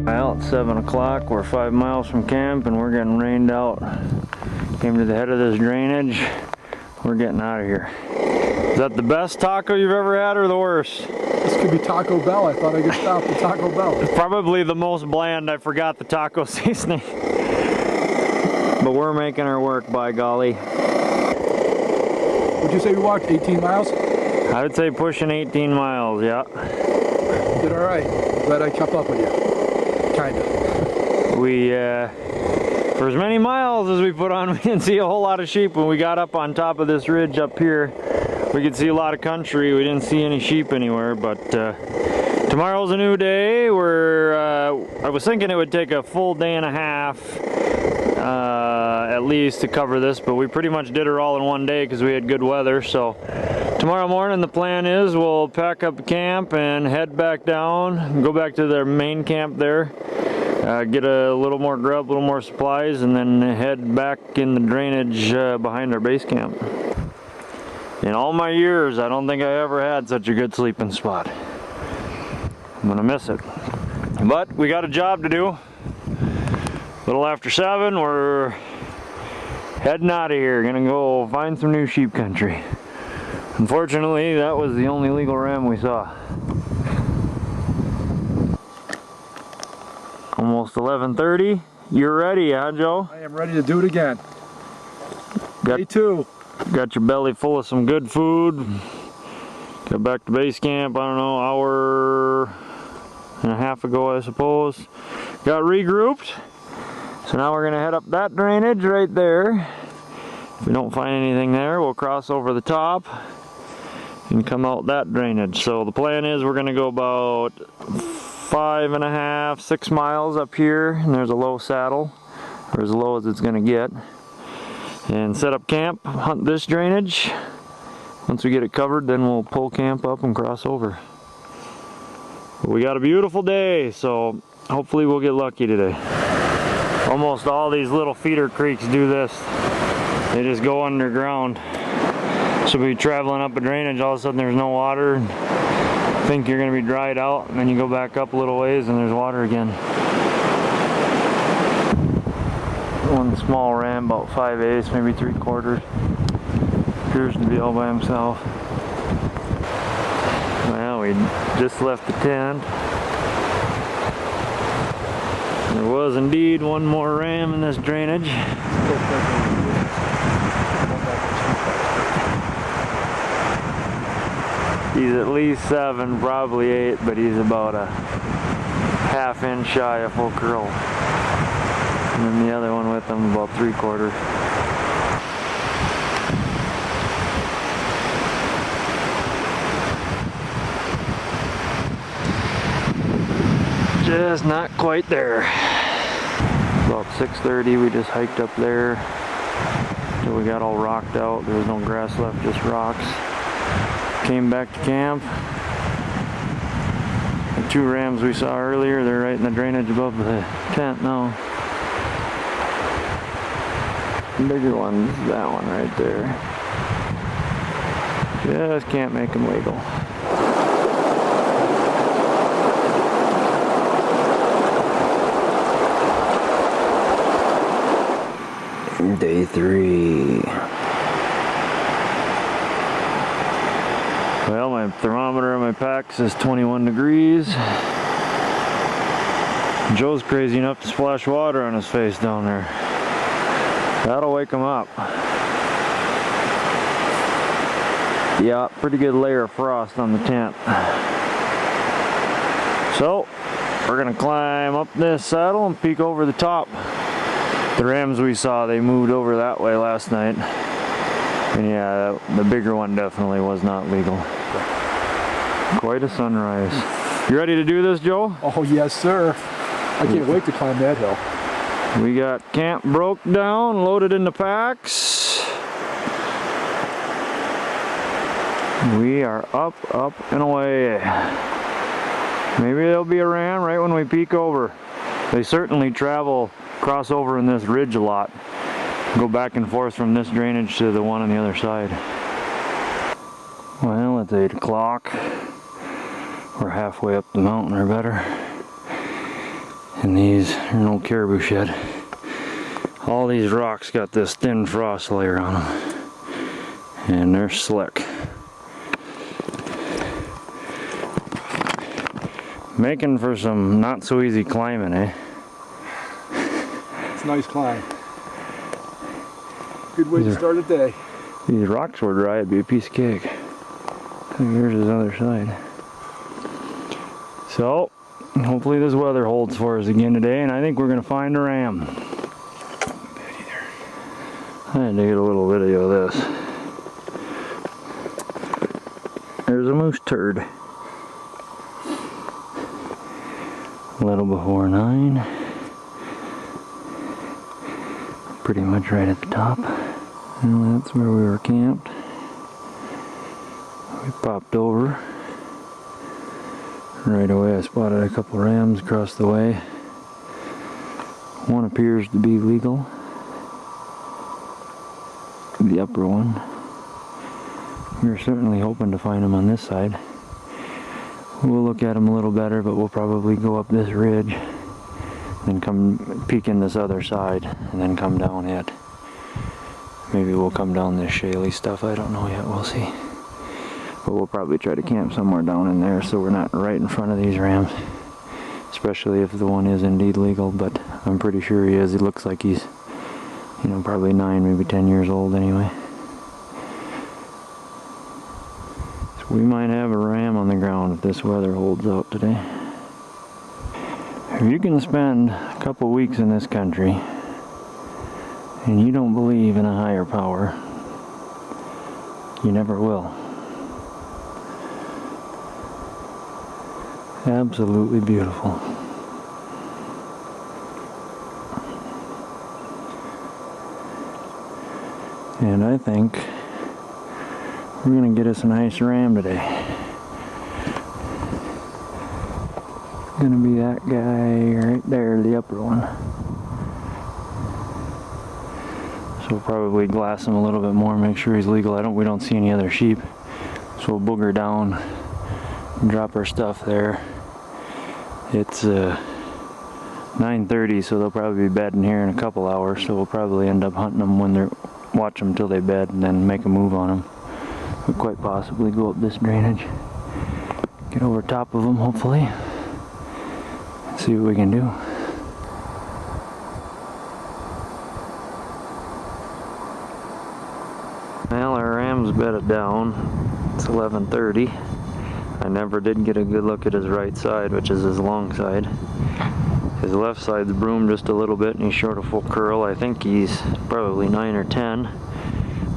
Well, it's 7 o'clock. We're 5 miles from camp and we're getting rained out. Came to the head of this drainage. We're getting out of here. Is that the best taco you've ever had or the worst? This could be Taco Bell. I thought I could stop at Taco Bell. It's probably the most bland. I forgot the taco seasoning. But we're making our work, by golly. Would you say we walked 18 miles? I would say pushing 18 miles, yeah. Did all right. Glad I kept up with you. Kinda. We, for as many miles as we put on, we didn't see a whole lot of sheep. When we got up on top of this ridge up here, we could see a lot of country. We didn't see any sheep anywhere, but tomorrow's a new day. I was thinking it would take a full day and a half at least to cover this, but we pretty much did it all in one day because we had good weather. So tomorrow morning the plan is we'll pack up camp and head back down and go back to their main camp there, get a little more grub, a little more supplies, and then head back in the drainage behind our base camp. In all my years, I don't think I ever had such a good sleeping spot. I'm gonna miss it. But we got a job to do. A little after 7, we're heading out of here. Gonna go find some new sheep country. Unfortunately, that was the only legal ram we saw. Almost 11:30. You're ready, huh, Joe? I am ready to do it again. Day 2. Got your belly full of some good food. Got back to base camp, I don't know, hour and a half ago, I suppose. Got regrouped. So now we're gonna head up that drainage right there. If we don't find anything there, we'll cross over the top and come out that drainage. So the plan is we're gonna go about 5.5, 6 miles up here, and there's a low saddle, or as low as it's gonna get. And set up camp, hunt this drainage. Once we get it covered, then we'll pull camp up and cross over. But we got a beautiful day, so hopefully we'll get lucky today. Almost all these little feeder creeks do this. They just go underground. So we'll be traveling up a drainage, all of a sudden there's no water. Think you're gonna be dried out, and then you go back up a little ways and there's water again. One small ram, about 5/8, maybe 3/4. Appears to be all by himself. Well, we just left the tent. There was indeed one more ram in this drainage. He's at least 7, probably 8, but he's about a ½ inch shy of full curl. And then the other one with him about 3/4. Just not quite there. About 6:30 we just hiked up there till we got all rocked out. There was no grass left, just rocks. Came back to camp. The 2 rams we saw earlier, they're right in the drainage above the tent now. The bigger one's that one right there. Just can't make them legal. Day 3. Well, my thermometer on my pack says 21 degrees. Joe's crazy enough to splash water on his face down there. That'll wake him up. Yeah, pretty good layer of frost on the tent. So, we're gonna climb up this saddle and peek over the top. The rams we saw, they moved over that way last night. And yeah, the bigger one definitely was not legal. Quite a sunrise. You ready to do this, Joe? Oh, yes, sir. I can't wait to climb that hill. We got camp broke down, loaded into packs. We are up, and away. Maybe there'll be a ram right when we peek over. They certainly travel, cross over in this ridge a lot. Go back and forth from this drainage to the one on the other side. Well, it's 8 o'clock. We're halfway up the mountain or better. And these are an old caribou shed. All these rocks got this thin frost layer on them. And they're slick. Making for some not so easy climbing, eh? It's a nice climb. Good way to start a day. These rocks were dry, it'd be a piece of cake. Here's his other side. So, hopefully this weather holds for us again today, and I think we're gonna find a ram. I had to get a little video of this. There's a moose turd. A little before 9. Pretty much right at the top. And that's where we were camped. We popped over. Right away I spotted a couple rams across the way. One appears to be legal. The upper one. We're certainly hoping to find him on this side. We'll look at him a little better, but we'll probably go up this ridge, then come peek in this other side, and then come down it. Maybe we'll come down this shaly stuff, I don't know yet, we'll see. But we'll probably try to camp somewhere down in there so we're not right in front of these rams. Especially if the one is indeed legal, but I'm pretty sure he is. He looks like he's, you know, probably 9, maybe 10 years old anyway. So we might have a ram on the ground if this weather holds out today. If you can spend a couple weeks in this country and you don't believe in a higher power, you never will. Absolutely beautiful. And I think we're gonna get us a nice ram today. It's gonna be that guy right there, the upper one. So we'll probably glass him a little bit more, make sure he's legal. We don't see any other sheep. So we'll booger down and drop our stuff there. It's 9:30, so they'll probably be bedding here in a couple hours, so we'll probably end up hunting them when they're, watch them till they bed and then make a move on them. We'll quite possibly go up this drainage, get over top of them hopefully, see what we can do. Well, our ram's bedded down. It's 11:30. I never did get a good look at his right side, which is his long side. His left side's broomed just a little bit and he's short a full curl. I think he's probably 9 or 10,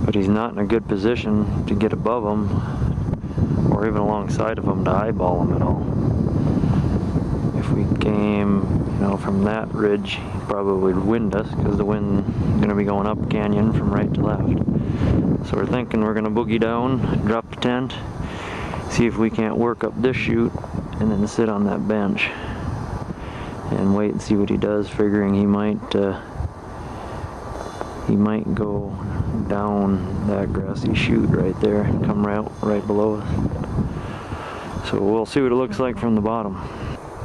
but he's not in a good position to get above him or even alongside of him to eyeball him at all. If we came, you know, from that ridge, he'd probably wind us because the wind's going to be going up canyon from right to left. So we're thinking we're going to boogie down, drop the tent, see if we can't work up this chute and then sit on that bench and wait and see what he does, figuring he might go down that grassy chute right there and come right below us. So we'll see what it looks like from the bottom.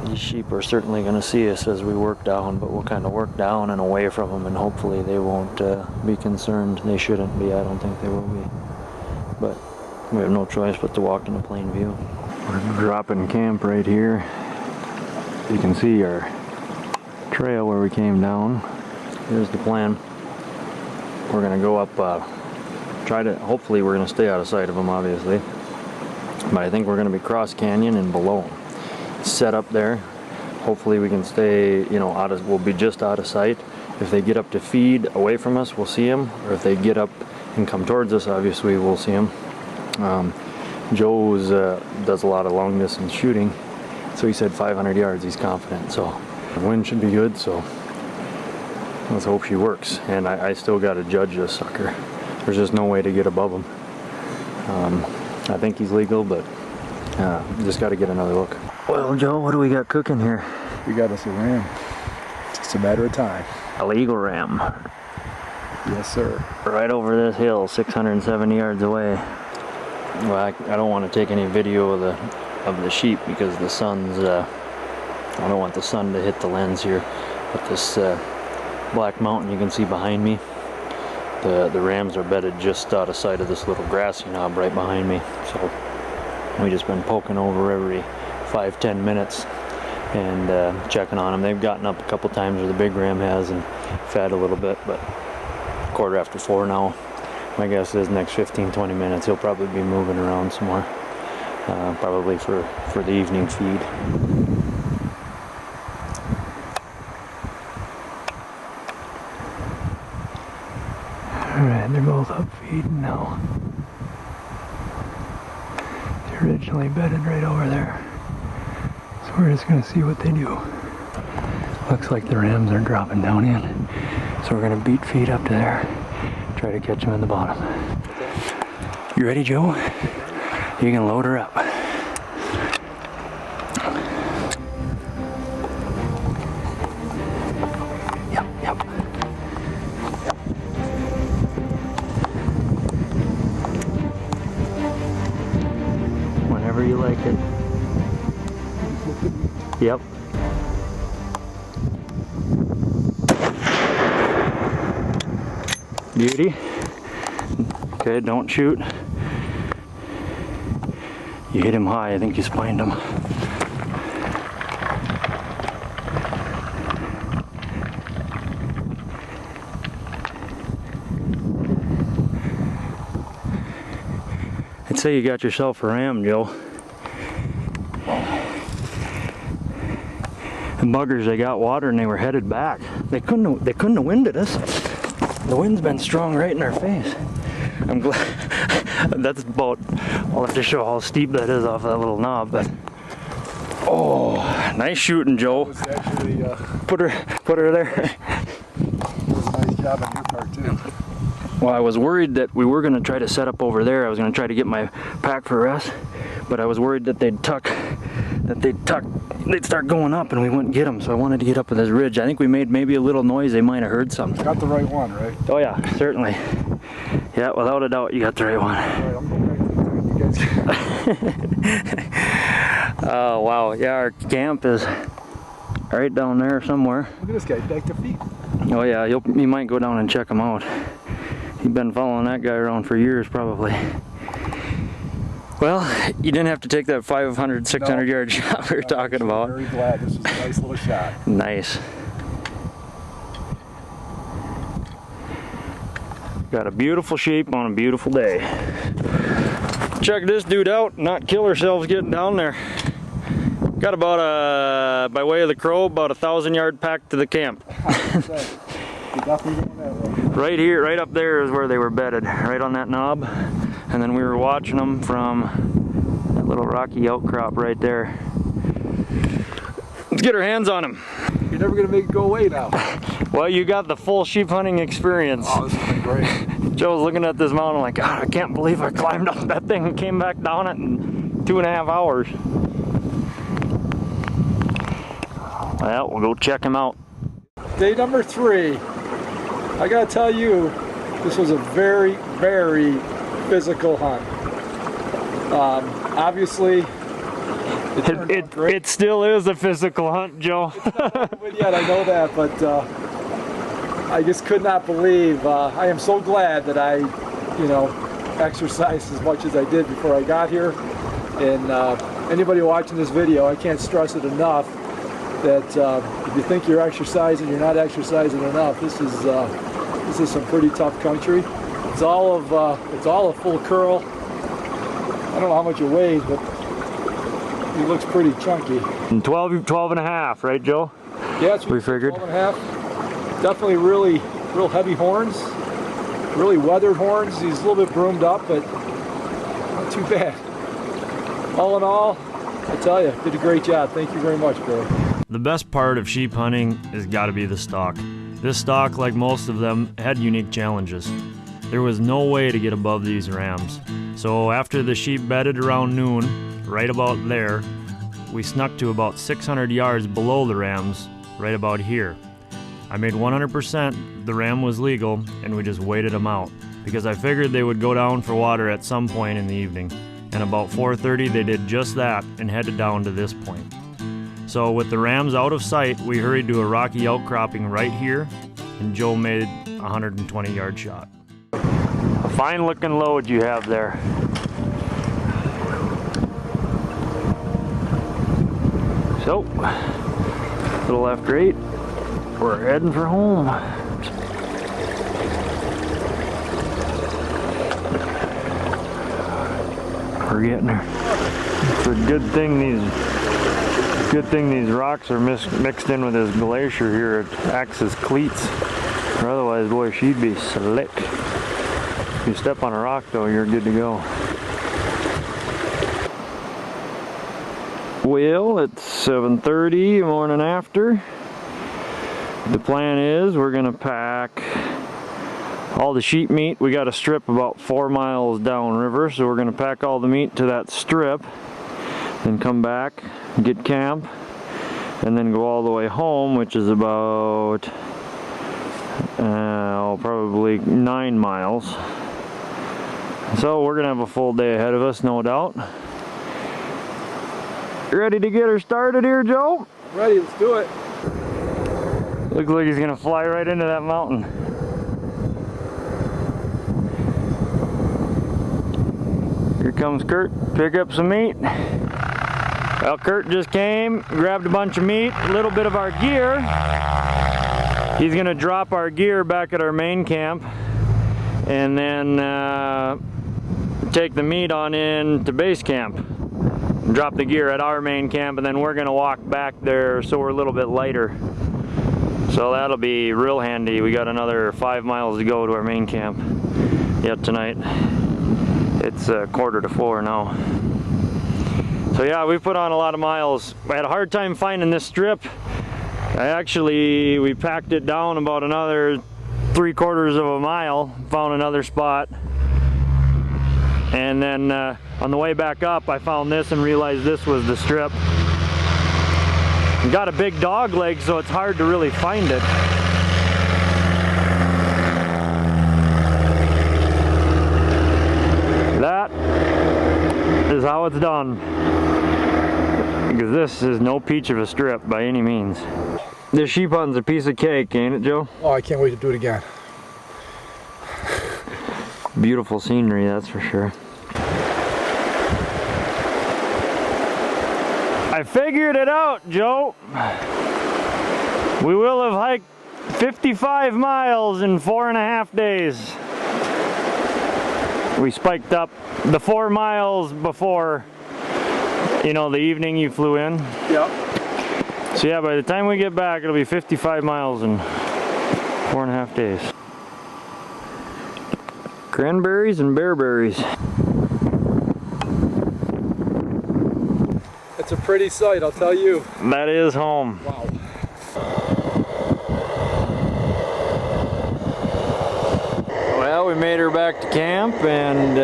These sheep are certainly going to see us as we work down, but we'll kind of work down and away from them, and hopefully they won't be concerned. They shouldn't be. I don't think they will be. But we have no choice but to walk in a plain view. We're dropping camp right here. You can see our trail where we came down. Here's the plan. We're going to go up, hopefully we're going to stay out of sight of them, obviously. But I think we're going to be cross canyon and below them. Set up there. Hopefully we can stay, you know, we'll be just out of sight. If they get up to feed away from us, we'll see them. Or if they get up and come towards us, obviously we'll see them. Joe does a lot of long distance shooting, so he said 500 yards he's confident, so the wind should be good, so let's hope she works. And I still got to judge this sucker. There's just no way to get above him. I think he's legal, but just got to get another look. Well, Joe, what do we got cooking here? We got us a ram. Just a matter of time. A legal ram. Yes, sir. Right over this hill, 670 yards away. Well, I don't want to take any video of the sheep because the sun's, I don't want the sun to hit the lens here. But this black mountain you can see behind me, the rams are bedded just out of sight of this little grassy knob right behind me. So we just been poking over every 5-10 minutes and checking on them. They've gotten up a couple times where the big ram has and fed a little bit, but 4:15 now. my guess is next 15-20 minutes he'll probably be moving around some more, probably for the evening feed. Alright, they're both up feeding now. They originally bedded right over there, so we're just going to see what they do. Looks like the rams are dropping down in, so we're going to beat feed up to there, try to catch them in the bottom. You ready, Joe? You can load her up. Yep, yep. Whenever you like it. Yep. Beauty. Okay, don't shoot. You hit him high, I think you splined him. I'd say you got yourself a ram, Joe. The buggers, they got water and they were headed back. They couldn't have winded us. The wind's been strong right in our face. I'm glad. That's about, I'll have to show how steep that is off that little knob, but oh, nice shooting, Joe. Actually, put her there. it was a nice job on your part too. Well, I was worried that we were going to try to set up over there. I was going to try to get my pack for rest, but I was worried that they'd start going up and we wouldn't get them, so I wanted to get up with this ridge. I think we made maybe a little noise. They might have heard something. Got the right one, right? Oh yeah, certainly. Yeah, without a doubt, you got the right one. All right, I'm going back to the you guys. Oh wow, yeah, our camp is right down there somewhere. Look at this guy, back to feet. Oh yeah, you might go down and check him out. You've been following that guy around for years, probably. Well, you didn't have to take that 500, 600 yard shot we were talking about. I'm very glad. This was a nice little shot. Nice. Got a beautiful sheep on a beautiful day. Check this dude out, not kill ourselves getting down there. Got about by way of the crow, about 1,000 yard pack to the camp. Right here, right up there is where they were bedded, right on that knob. And then we were watching them from that little rocky outcrop right there. Let's get our hands on them. You're never gonna make it go away now. Well, you got the full sheep hunting experience. Oh, this has been great. Joe's looking at this mountain like, God, I can't believe I climbed up that thing and came back down it in 2.5 hours. Well, we'll go check him out. Day number 3. I gotta tell you, this was a very, very physical hunt. Obviously, it still is a physical hunt, Joe. Yet I know that, but I just could not believe. I am so glad that I, exercised as much as I did before I got here. And anybody watching this video, I can't stress it enough that if you think you're exercising, you're not exercising enough. This is some pretty tough country. It's all a full curl. I don't know how much it weighs, but he looks pretty chunky. And 12 and a half, right, Joe? Yeah, it's we figured. 12 and a half. Definitely real heavy horns, really weathered horns. He's a little bit broomed up, but not too bad. All in all, I tell you, did a great job. Thank you very much, Bill. The best part of sheep hunting has got to be the stalk. This stalk, like most of them, had unique challenges. There was no way to get above these rams. So after the sheep bedded around noon, right about there, we snuck to about 600 yards below the rams, right about here. I made 100% the ram was legal, and we just waited them out, because I figured they would go down for water at some point in the evening. And about 4:30 they did just that and headed down to this point. So with the rams out of sight, we hurried to a rocky outcropping right here, and Joe made a 120 yard shot. A fine looking load you have there. So, little after 8, we're heading for home. We're getting there. It's a good thing these rocks are mixed in with this glacier here. It acts as cleats. Or otherwise, boy, she'd be slick. If you step on a rock though, you're good to go. Well, it's 7:30 morning after. The plan is we're gonna pack all the sheep meat. We got a strip about 4 miles downriver, so we're gonna pack all the meat to that strip, then come back, get camp, and then go all the way home, which is about probably 9 miles. So we're gonna have a full day ahead of us, no doubt. You ready to get her started here, Joe? Ready, let's do it. Looks like he's gonna fly right into that mountain. Here comes Kurt, pick up some meat. Well, Kurt just came, grabbed a bunch of meat, a little bit of our gear. He's gonna drop our gear back at our main camp and then take the meat on in to base camp. Drop the gear at our main camp, and then we're gonna walk back there so we're a little bit lighter. So that'll be real handy. We got another 5 miles to go to our main camp yet tonight. It's 3:45 now. So yeah, we put on a lot of miles. I had a hard time finding this strip. We packed it down about another 3/4 of a mile, found another spot. And then on the way back up, I found this and realized this was the strip. Got a big dog leg, so it's hard to really find it. That is how it's done. Because this is no peach of a strip by any means. This sheep hunting's a piece of cake, ain't it, Joe? Oh, I can't wait to do it again. Beautiful scenery, that's for sure. I figured it out, Joe. We will have hiked 55 miles in 4.5 days. We spiked up the 4 miles before, you know, the evening you flew in. Yep. So yeah, by the time we get back, it'll be 55 miles in 4.5 days. Cranberries and bearberries. It's a pretty sight, I'll tell you. That is home. Wow. Well, we made her back to camp, and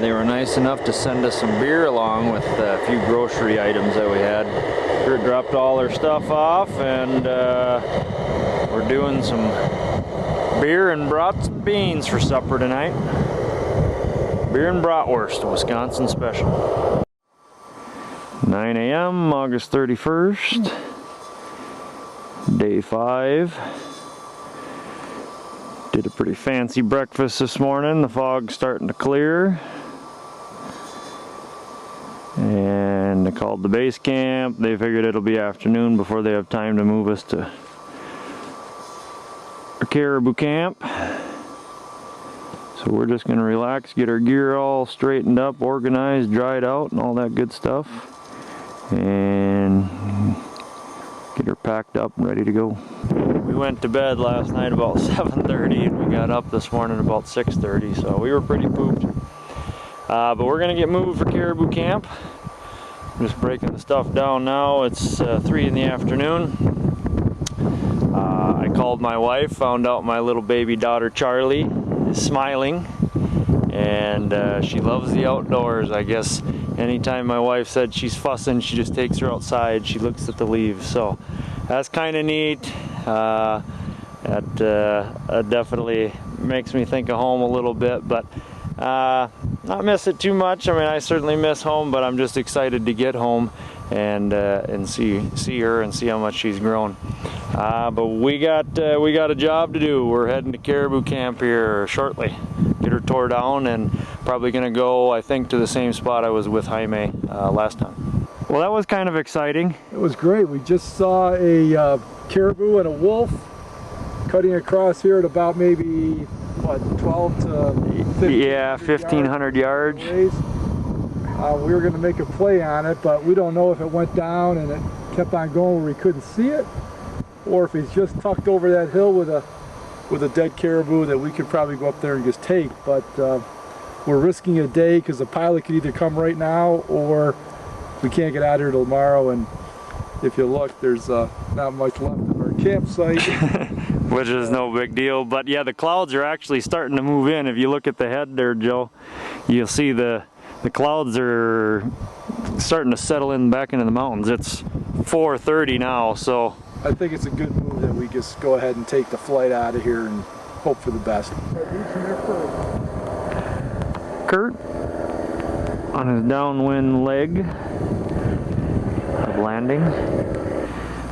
they were nice enough to send us some beer along with a few grocery items that we had. Kurt dropped all her stuff off, and we're doing some beer and brats and beans for supper tonight. Beer and bratwurst, Wisconsin special. 9 a.m. August 31st, day 5. Did a pretty fancy breakfast this morning. The fog's starting to clear. And I called the base camp. They figured it'll be afternoon before they have time to move us to our Caribou camp. So we're just going to relax, get our gear all straightened up, organized, dried out, and all that good stuff. And get her packed up and ready to go. We went to bed last night about 7:30 and we got up this morning about 6:30, so we were pretty pooped. But we're gonna get moved for Caribou camp. I'm just breaking the stuff down now. It's 3 in the afternoon. I called my wife, found out my little baby daughter Charlie is smiling, and she loves the outdoors. I guess anytime my wife said she's fussing, she just takes her outside. She looks at the leaves, so that's kind of neat. That definitely makes me think of home a little bit, but not miss it too much. I mean, I certainly miss home, but I'm just excited to get home and see her and see how much she's grown. But we got a job to do. We're heading to Caribou camp here shortly. Get her tore down, and probably gonna go, I think, to the same spot I was with Jaime last time. Well, that was kind of exciting. It was great. We just saw a caribou and a wolf cutting across here at about maybe, what, 12 to 1500 yeah, 1,500 yards. We were going to make a play on it, but we don't know if it went down and it kept on going where we couldn't see it, or if he's just tucked over that hill with a dead caribou that we could probably go up there and just take. But we're risking a day because the pilot could either come right now or we can't get out here till tomorrow. And if you look, there's not much left of our campsite. Which is no big deal, but yeah, the clouds are actually starting to move in. If you look at the head there, Joe, you'll see the clouds are starting to settle in back into the mountains. It's 4:30 now, so I think it's a good move that we just go ahead and take the flight out of here and hope for the best. Kurt on his downwind leg of landing.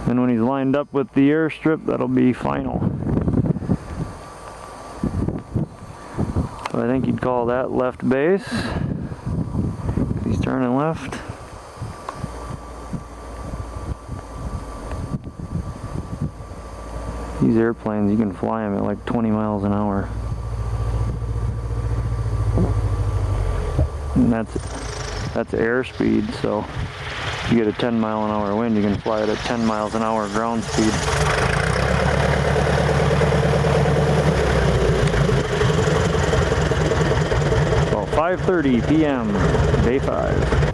And when he's lined up with the airstrip, that'll be final. So I think you'd call that left base. He's turning left. These airplanes, you can fly them at like 20 miles an hour. And that's airspeed, so if you get a 10-mile-an-hour wind, you can fly it at 10 miles an hour ground speed. Well, 5:30 p.m., day 5.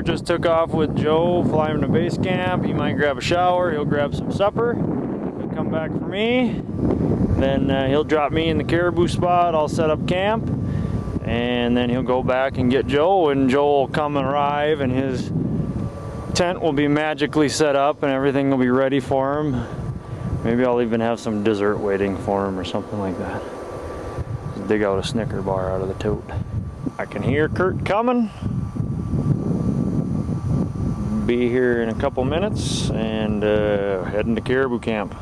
Just took off with Joe, fly him to base camp. He might grab a shower, he'll grab some supper, he'll come back for me, then he'll drop me in the caribou spot. I'll set up camp, and then he'll go back and get Joe, and Joe will come and arrive, and his tent will be magically set up and everything will be ready for him. Maybe I'll even have some dessert waiting for him or something like that. Just dig out a Snicker bar out of the tote. I can hear Kurt coming. Be here in a couple minutes and heading to caribou camp.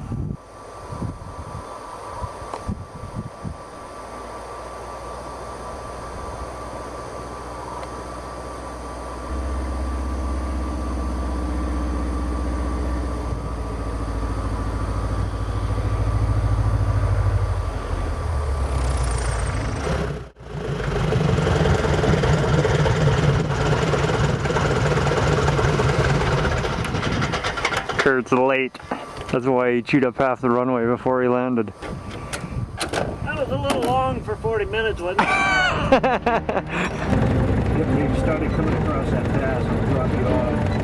Kurt's late. That's why he chewed up half the runway before he landed. That was a little long for 40 minutes, wasn't it? You started coming across that pass and drop you off.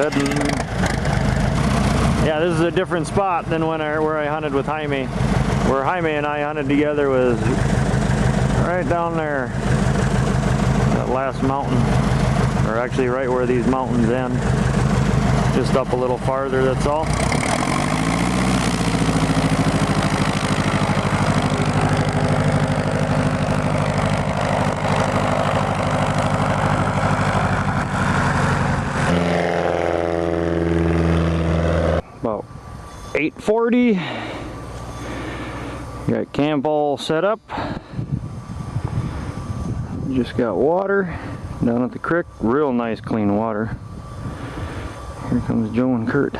Heading. Yeah, this is a different spot than where I hunted with Jaime. Where Jaime and I hunted together was right down there, that last mountain, or actually right where these mountains end. Just up a little farther, that's all. About 8:40. Got camp all set up. Just got water down at the creek. Real nice clean water. Here comes Joe and Kurt.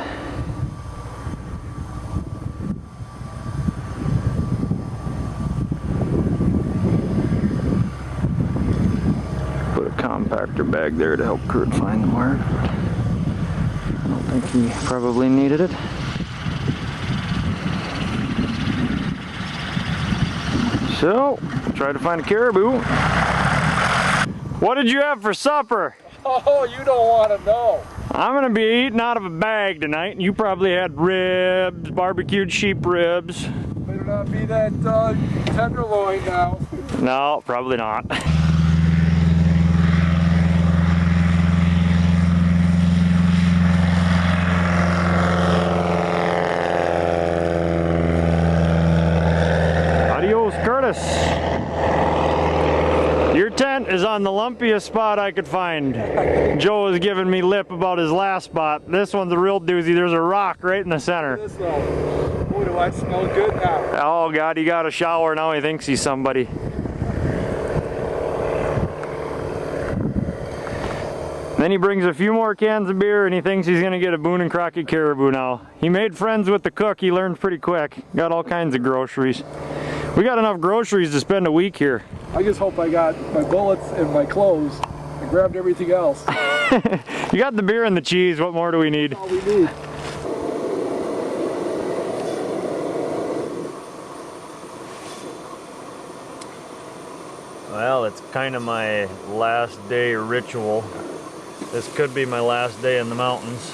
Put a compactor bag there to help Kurt find the mark. I don't think he probably needed it. So, try to find a caribou. What did you have for supper? Oh, you don't want to know. I'm gonna be eating out of a bag tonight. You probably had ribs, barbecued sheep ribs. Better not be that tenderloin now. No, probably not. Adios, Curtis. Your tent is on the lumpiest spot I could find. Joe was giving me lip about his last spot. This one's a real doozy. There's a rock right in the center. Boy, do I smell good now. Oh God, he got a shower now. He thinks he's somebody. Then he brings a few more cans of beer and he thinks he's gonna get a Boone and Crockett caribou now. He made friends with the cook. He learned pretty quick. Got all kinds of groceries. We got enough groceries to spend a week here. I just hope I got my bullets and my clothes. I grabbed everything else. You got the beer and the cheese. What more do we need? That's all we need. Well, it's kind of my last day ritual. This could be my last day in the mountains.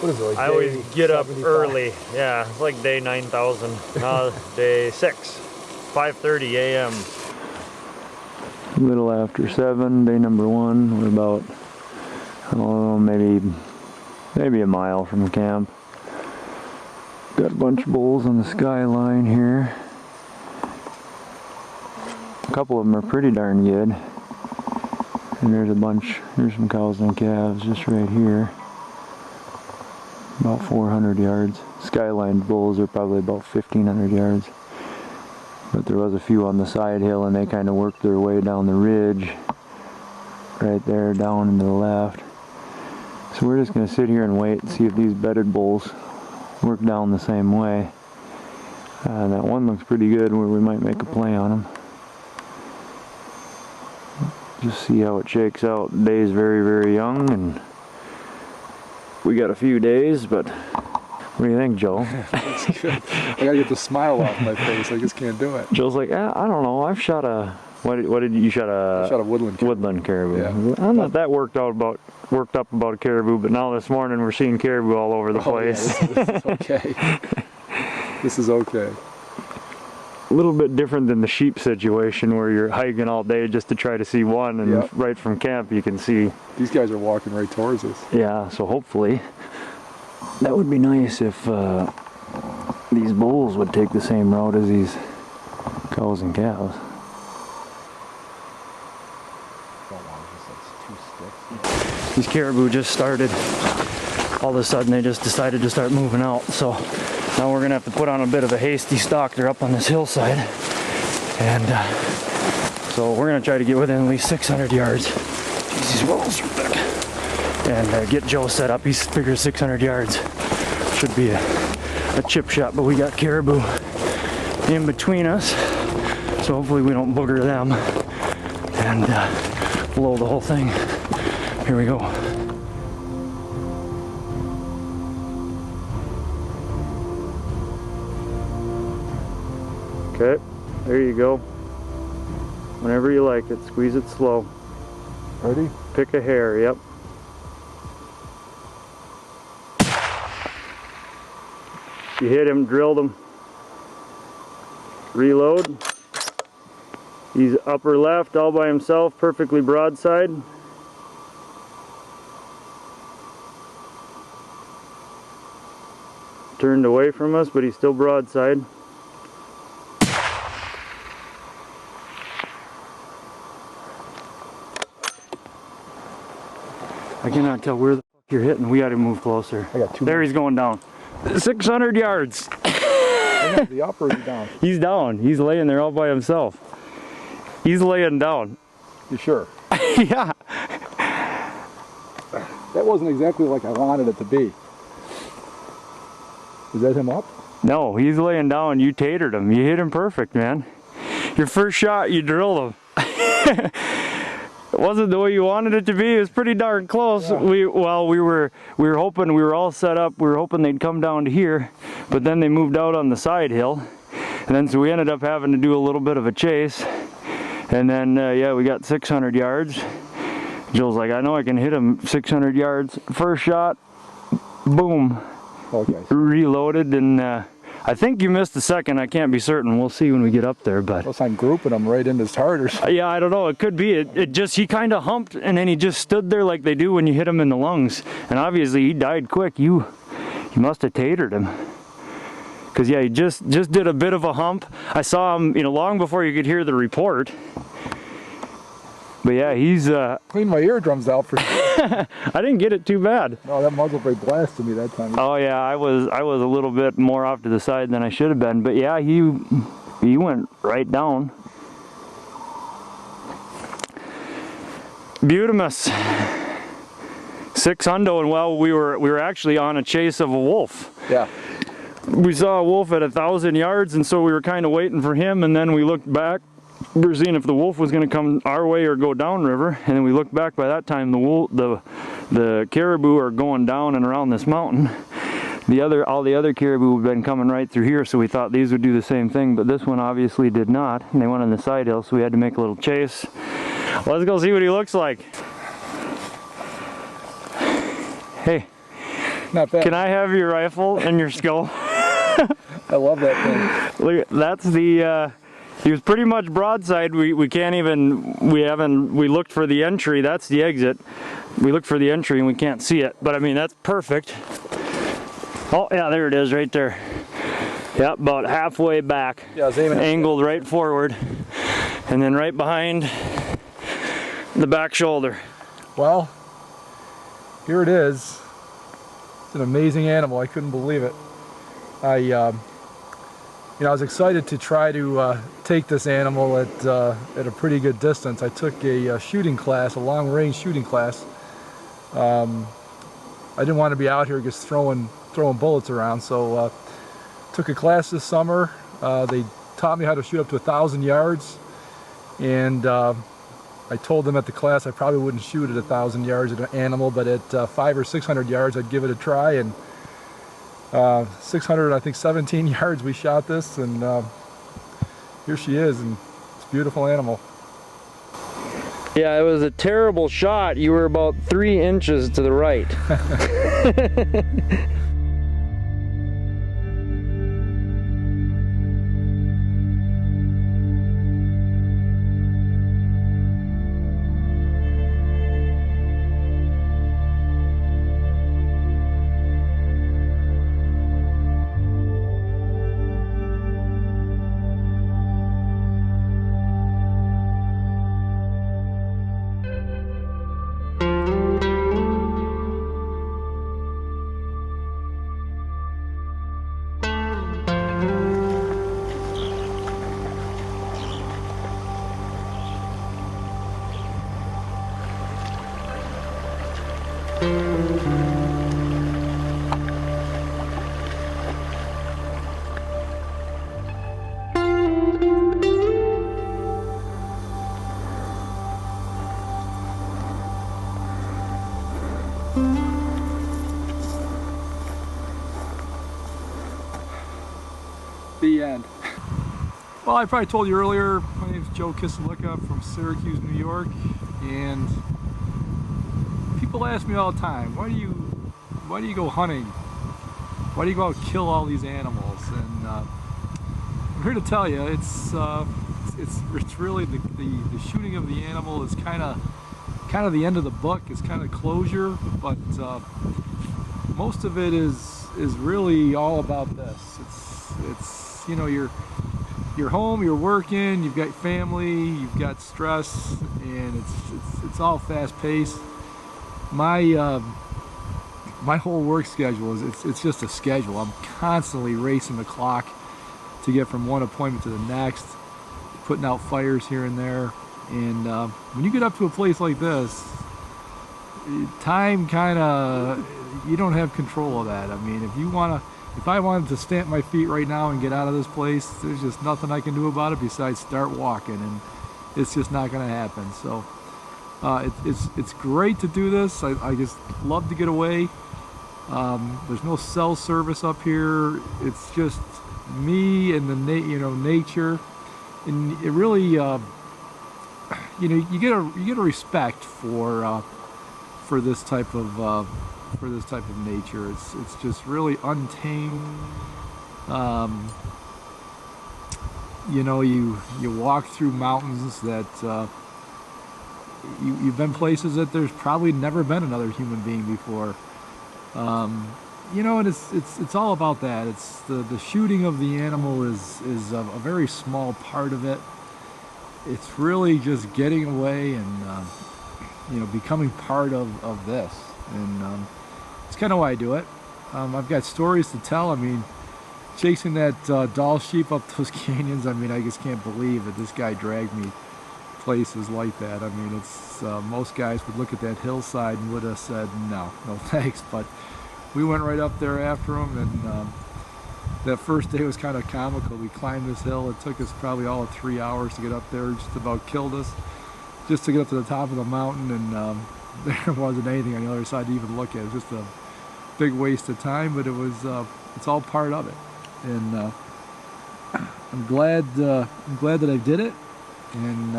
What is it, like I always get up 75? early. Yeah, it's like day 9,000. Day 6. 5:30 a.m. A little after 7, day number 1. We're about, I don't know, maybe a mile from camp. Got a bunch of bulls on the skyline here. A couple of them are pretty darn good. And there's a bunch, here's some cows and calves just right here. About 400 yards. Skyline bulls are probably about 1,500 yards. But there was a few on the side hill and they kind of worked their way down the ridge. Right there, down and to the left. So we're just going to sit here and wait and see if these bedded bulls work down the same way. That one looks pretty good where we might make a play on them. Just see how it shakes out. The day is very, very young and we got a few days, but what do you think, Joe? That's good. I gotta get the smile off my face. I just can't do it. Joe's like, I don't know. I've shot a what did you shot a? I shot a woodland caribou. Woodland caribou. Yeah. I'm not that worked up about a caribou, but now this morning we're seeing caribou all over the place. Yeah, this is okay. This is okay. A little bit different than the sheep situation where you're hiking all day just to try to see one, and yep. Right from camp you can see. These guys are walking right towards us. Yeah, so hopefully that would be nice if these bulls would take the same route as these cows and calves. These caribou just started. All of a sudden they just decided to start moving out, so now we're gonna have to put on a bit of a hasty stalk. They're up on this hillside, and so we're gonna try to get within at least 600 yards. Jeez, these walls are thick. And get Joe set up. He figures 600 yards should be a chip shot, but we got caribou in between us, so hopefully we don't booger them and blow the whole thing. Here we go. Okay, there you go. Whenever you like it, squeeze it slow. Ready? pick a hair, yep. You hit him, drilled him. Reload. He's upper left, all by himself, perfectly broadside. Turned away from us, but he's still broadside. I cannot tell where the fuck you're hitting. We gotta move closer. I got two. There, he's going down. 600 yards. The upper is down. He's down. He's laying there all by himself. He's laying down. You sure? Yeah. That wasn't exactly like I wanted it to be. Is that him up? No, he's laying down. You tatered him. You hit him perfect, man. Your first shot, you drilled him. It wasn't the way you wanted it to be. It was pretty darn close. Yeah. We were hoping, we were all set up. We were hoping they'd come down to here, but then they moved out on the side hill, and then so we ended up having to do a little bit of a chase. And then yeah, we got 600 yards. Joel's like, I know I can hit him 600 yards. First shot, boom. Okay. Reloaded, and I think you missed the second. I can't be certain. We'll see when we get up there, but Unless I'm grouping them right into starters. yeah, I don't know. It could be. It just, he kind of humped, and then he just stood there like they do when you hit him in the lungs. And obviously he died quick. You must have tatered him. Because yeah, he just did a bit of a hump. I saw him, you know, long before you could hear the report. But yeah, he's Cleaned my eardrums out for sure. I didn't get it too bad. No, that muzzle brake blasted me that time. Oh yeah, I was a little bit more off to the side than I should have been. But yeah, he went right down. Beautimus. 6 hundo, and well, we were actually on a chase of a wolf. Yeah. We saw a wolf at 1,000 yards, and so we were kind of waiting for him, and then we looked back. We were seeing if the wolf was going to come our way or go downriver, and then we looked back. By that time, the caribou are going down and around this mountain. All the other caribou have been coming right through here, so we thought these would do the same thing, but this one obviously did not, and they went on the side hill, so we had to make a little chase. Let's go see what he looks like. Hey, Not bad. can I have your rifle and your skull? I love that thing. Look, that's the he was pretty much broadside. We looked for the entry. That's the exit. We looked for the entry and we can't see it, but I mean, that's perfect. Oh yeah, there it is right there. Yep, about halfway back. Yeah, I was aiming angled right forward, and then right behind the back shoulder. Well, here it is. It's an amazing animal. I couldn't believe it. I was excited to try to take this animal at a pretty good distance. I took a shooting class, a long-range shooting class. I didn't want to be out here just throwing bullets around, so took a class this summer. They taught me how to shoot up to 1,000 yards, and I told them at the class I probably wouldn't shoot at 1,000 yards at an animal, but at 500 or 600 yards I'd give it a try. And 600, I think 17 yards we shot this, and here she is, and it's a beautiful animal. Yeah, it was a terrible shot. You were about 3 inches to the right. The end. Well, I probably told you earlier, my name is Joe Kisalika from Syracuse, New York, and people ask me all the time, why do you go hunting? Why do you go out and kill all these animals? And I'm here to tell you, it's really the shooting of the animal is kind of the end of the book. It's kind of closure, but most of it is really all about this. It's you know, you're home, you're working, you've got family, you've got stress, and it's all fast paced. My whole work schedule it's just a schedule. I'm constantly racing the clock to get from one appointment to the next, putting out fires here and there. And when you get up to a place like this, time you don't have control of that. I mean, if I wanted to stamp my feet right now and get out of this place, there's just nothing I can do about it besides start walking, and it's just not going to happen. So it's great to do this. I just love to get away. There's no cell service up here. It's just me and the nature, and it really you get a respect for this type of nature. It's just really untamed. You walk through mountains that you've been places that there's probably never been another human being before. And it's all about that. It's the shooting of the animal is a very small part of it. It's really just getting away and becoming part of this. And it's kind of why I do it. I've got stories to tell. I mean, chasing that Dall sheep up those canyons, I mean, I just can't believe that this guy dragged me places like that. I mean, it's most guys would look at that hillside and would have said no thanks, but we went right up there after him, and that first day was kind of comical. We climbed this hill. It took us probably all of 3 hours to get up there. It just about killed us just to get up to the top of the mountain, and there wasn't anything on the other side to even look at. It was just a big waste of time, but it's all part of it. And I'm glad that I did it. And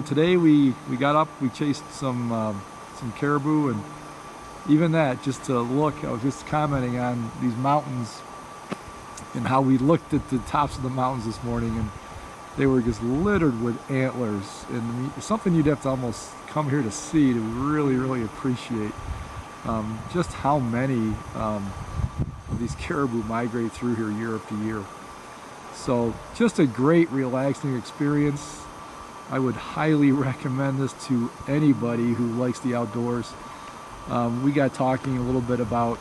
today we got up, we chased some caribou, and even that, just to look, I was just commenting on these mountains and how we looked at the tops of the mountains this morning, and they were just littered with antlers, and something you'd have to almost come here to see to really appreciate just how many of these caribou migrate through here year after year. So just a great relaxing experience. I would highly recommend this to anybody who likes the outdoors. We got talking a little bit about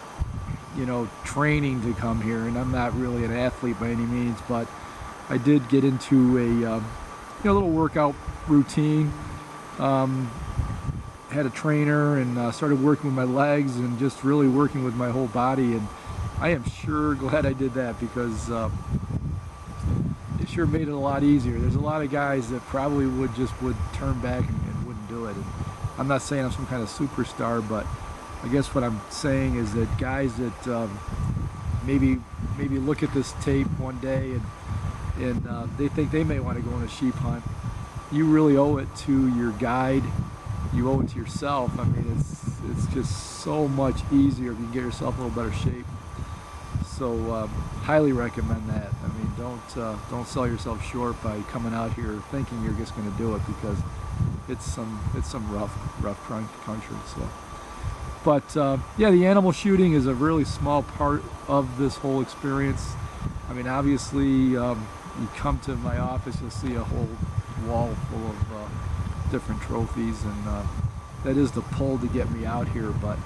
training to come here, and I'm not really an athlete by any means, but I did get into a little workout routine. Had a trainer and started working with my legs and just really working with my whole body, and I am sure glad I did that, because it sure made it a lot easier. There's a lot of guys that probably would turn back and wouldn't do it. And I'm not saying I'm some kind of superstar, but I guess what I'm saying is that guys that maybe look at this tape one day and they think they may want to go on a sheep hunt, you really owe it to your guide. You owe it to yourself. I mean, it's just so much easier if you can get yourself in a little better shape. So highly recommend that. I mean, don't sell yourself short by coming out here thinking you're just going to do it, because it's some rough country. So, but yeah, the animal shooting is a really small part of this whole experience. I mean, obviously, you come to my office, you'll see a whole wall full of different trophies, and that is the pull to get me out here. But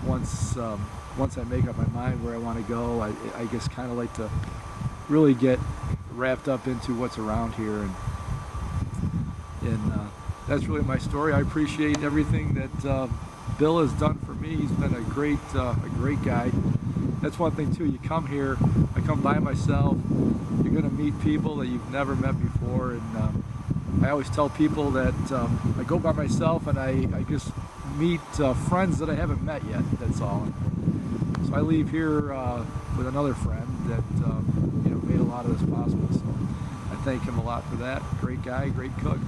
once I make up my mind where I want to go, I just kind of like to really get wrapped up into what's around here, and that's really my story. I appreciate everything that Bill has done for me. He's been a great guy. That's one thing too. You come here, I come by myself. You're going to meet people that you've never met before, and I always tell people that I go by myself and I just meet friends that I haven't met yet. That's all. So I leave here with another friend that made a lot of this possible. So I thank him a lot for that. Great guy, great cook,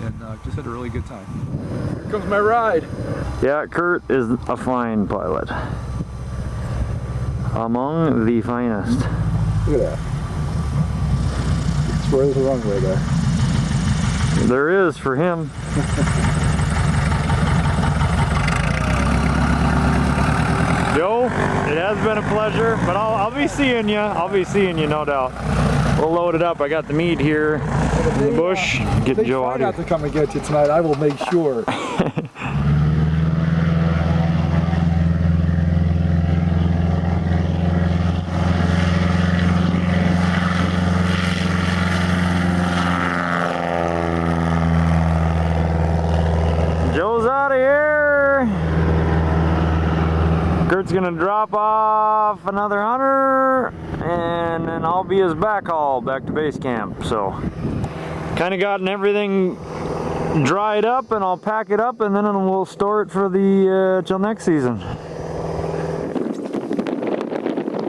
and just had a really good time. Here comes my ride. Yeah, Kurt is a fine pilot. Among the finest. Look at that. I swear there's a runway there. There is for him. Joe, it has been a pleasure, but I'll be seeing you. I'll be seeing you, no doubt. We'll load it up. I got the meat here in the bush. Get Joe out of here. If they try not to come and get you tonight, I will make sure. Joe's out of here. Kurt's gonna drop off another hunter, and then I'll be his backhaul back to base camp. So, kind of gotten everything dried up, and I'll pack it up, and then we'll store it for the till next season.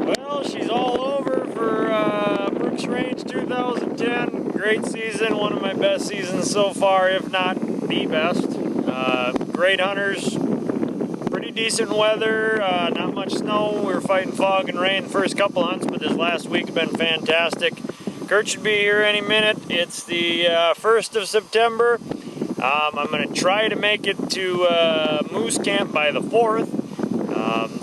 Well, she's all over for Brooks Range 2010. Great season, one of my best seasons so far, if not the best. Great hunters. Pretty decent weather, not much snow. We were fighting fog and rain the first couple hunts, but this last week's been fantastic. Kurt should be here any minute. It's the 1st of September. I'm going to try to make it to Moose Camp by the 4th,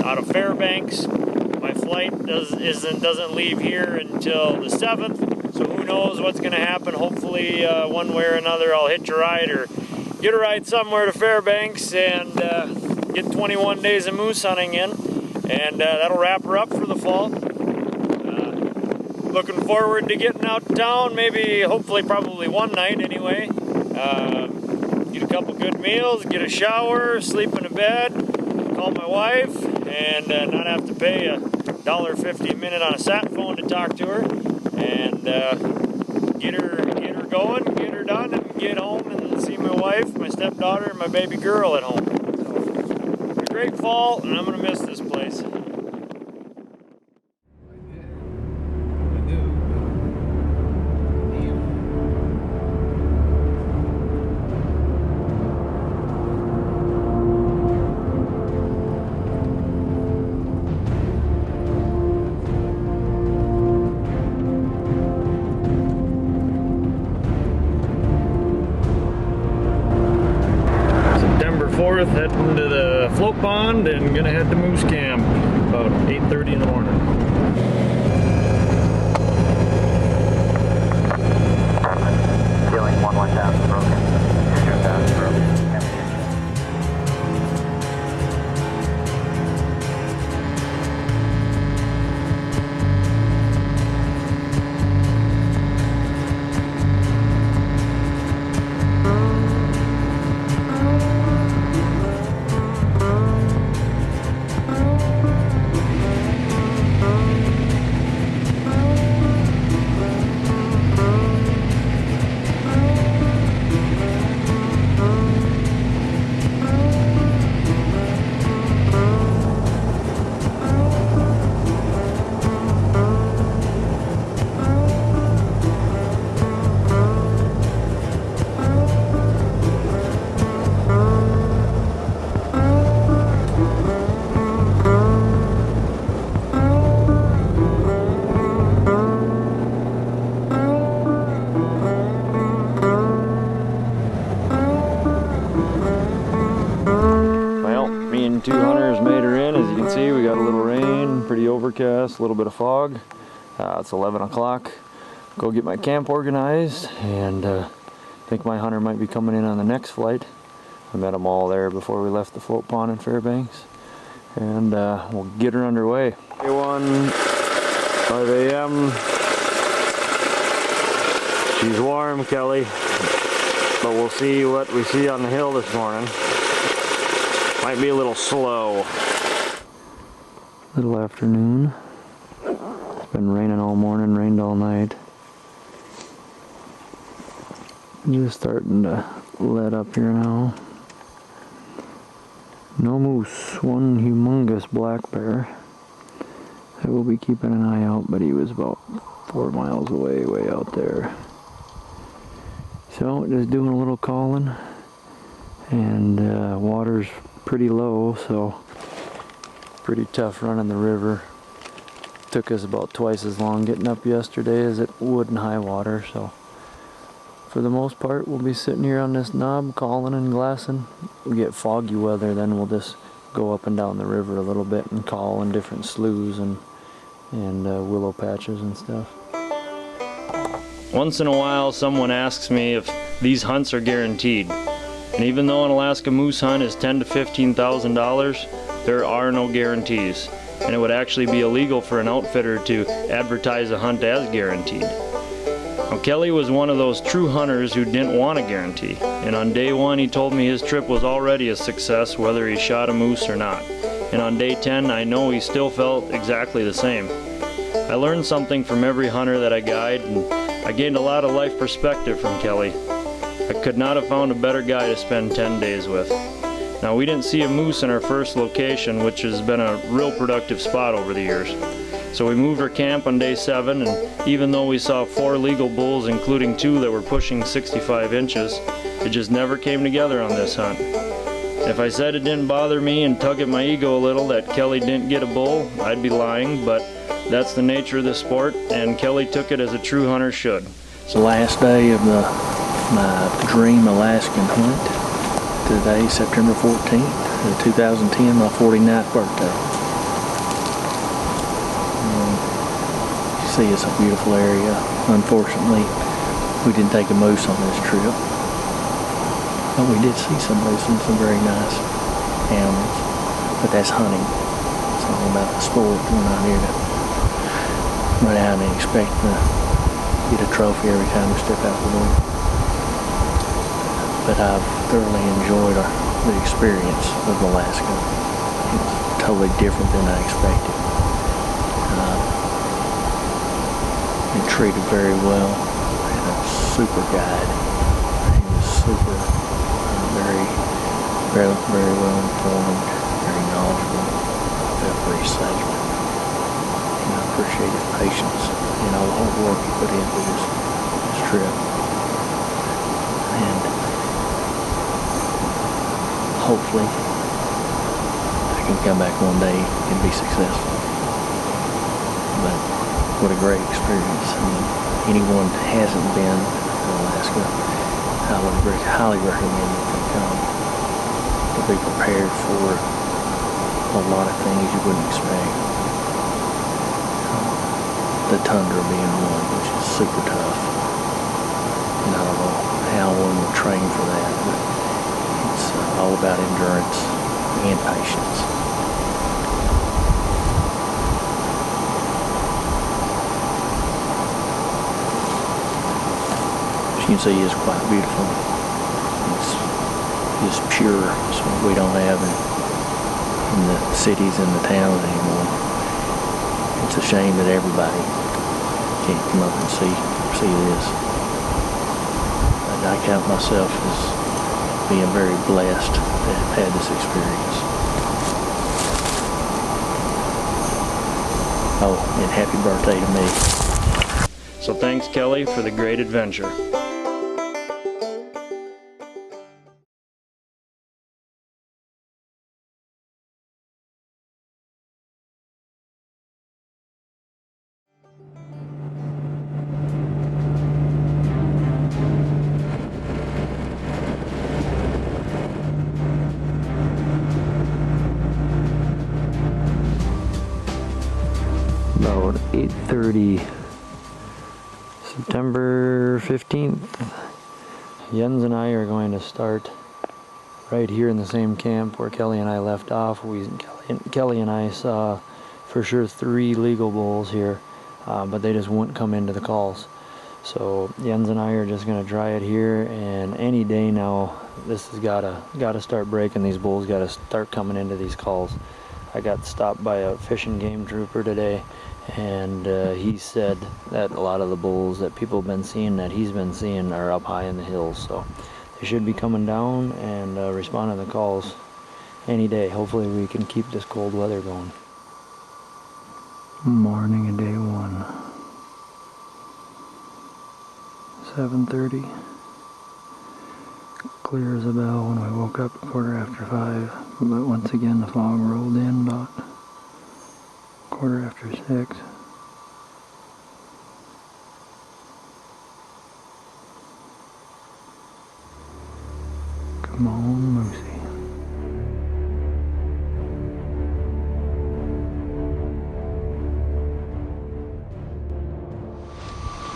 out of Fairbanks. My flight doesn't leave here until the 7th, so who knows what's going to happen. Hopefully, one way or another, I'll hitch a ride or get a ride somewhere to Fairbanks and get 21 days of moose hunting in, and that'll wrap her up for the fall. Looking forward to getting out to town, maybe, hopefully, probably one night anyway. Get a couple good meals, get a shower, sleep in a bed, call my wife, and not have to pay $1.50 a minute on a sat phone to talk to her, and get her going, get her done, and get home and see my wife, my stepdaughter, and my baby girl at home. Great fall, and I'm gonna miss this place. Heading to the float pond and gonna head to Moose Camp about 8:30 in the morning. Feeling 1-1 broken. Broken. Overcast, a little bit of fog. It's 11 o'clock. Go get my camp organized, and I think my hunter might be coming in on the next flight. I met them all there before we left the float pond in Fairbanks, and we'll get her underway. Day 1, 5 a.m. She's warm, Kelly, but we'll see what we see on the hill this morning. Might be a little slow. Little afternoon. It's been raining all morning, rained all night. Just starting to let up here now. No moose, one humongous black bear. I will be keeping an eye out, but he was about 4 miles away, way out there. So just doing a little calling, and water's pretty low, so pretty tough running the river. Took us about twice as long getting up yesterday as it would in high water, so for the most part we'll be sitting here on this knob calling and glassing. We get foggy weather, then we'll just go up and down the river a little bit and call in different sloughs and willow patches and stuff. Once in a while someone asks me if these hunts are guaranteed. And even though an Alaska moose hunt is $10,000 to $15,000, there are no guarantees. And it would actually be illegal for an outfitter to advertise a hunt as guaranteed. Now, Kelly was one of those true hunters who didn't want a guarantee. And on day 1 he told me his trip was already a success whether he shot a moose or not. And on day 10 I know he still felt exactly the same. I learned something from every hunter that I guide, and I gained a lot of life perspective from Kelly. I could not have found a better guy to spend 10 days with. Now, we didn't see a moose in our first location, which has been a real productive spot over the years. So we moved our camp on day 7, and even though we saw 4 legal bulls, including 2 that were pushing 65 inches, it just never came together on this hunt. If I said it didn't bother me and tug at my ego a little that Kelly didn't get a bull, I'd be lying, but that's the nature of the sport, and Kelly took it as a true hunter should. It's the last day of my dream Alaskan hunt. Today, September 14th, 2010, my 49th birthday. You see, it's a beautiful area. Unfortunately, we didn't take a moose on this trip, but we did see some moose and some very nice animals. But that's hunting. It's all about the sport. We're not here to run out and expect to get a trophy every time we step out the door. But I've thoroughly enjoyed the experience of Alaska. It's totally different than I expected. Been treated very well. I had a super guide. He was super, very well informed, very knowledgeable. I felt very safe. And I appreciate his patience and all the hard work he put into this trip. And hopefully I can come back one day and be successful. But what a great experience. I mean, anyone that hasn't been to Alaska, I would highly recommend that they come to be prepared for a lot of things you wouldn't expect. The tundra being one, which is super tough. And I don't know how one would train for that, but it's all about endurance and patience. As you can see, it's quite beautiful. It's just pure. It's what we don't have in the cities and the towns anymore. It's a shame that everybody can't come up and see this. But I count myself as being very blessed to have had this experience. Oh, and happy birthday to me. So thanks, Kelly, for the great adventure. About 8:30, September 15th. Jens and I are going to start right here in the same camp where Kelly and I left off. Kelly and I saw for sure 3 legal bulls here, but they just wouldn't come into the calls. So Jens and I are just going to try it here, and any day now this has got to start breaking. These bulls got to start coming into these calls. I got stopped by a fishing game trooper today, and he said that a lot of the bulls that people have been seeing, that he's been seeing, are up high in the hills. So they should be coming down and responding to the calls any day. Hopefully we can keep this cold weather going. Morning of day 1. 7:30. clear as a bell when we woke up at 5:15, but once again the fog rolled in about 6:15. Come on, Moosey.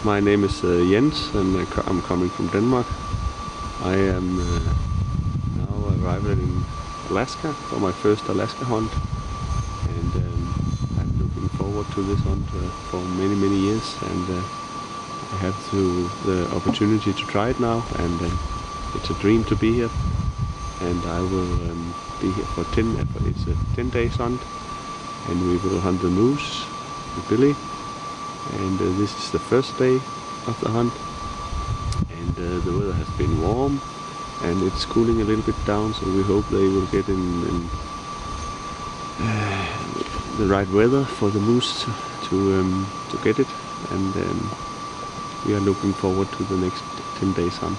My name is Jens, and I'm coming from Denmark. I am now arrived in Alaska for my first Alaska hunt, and I'm looking forward to this hunt for many years, and I have the opportunity to try it now, and it's a dream to be here. And I will be here for it's a 10 days hunt, and we will hunt the moose, the billy. And this is the first day of the hunt, and the weather has been warm and it's cooling a little bit down, so we hope they will get in the right weather for the moose to get it, and we are looking forward to the next 10 days hunt.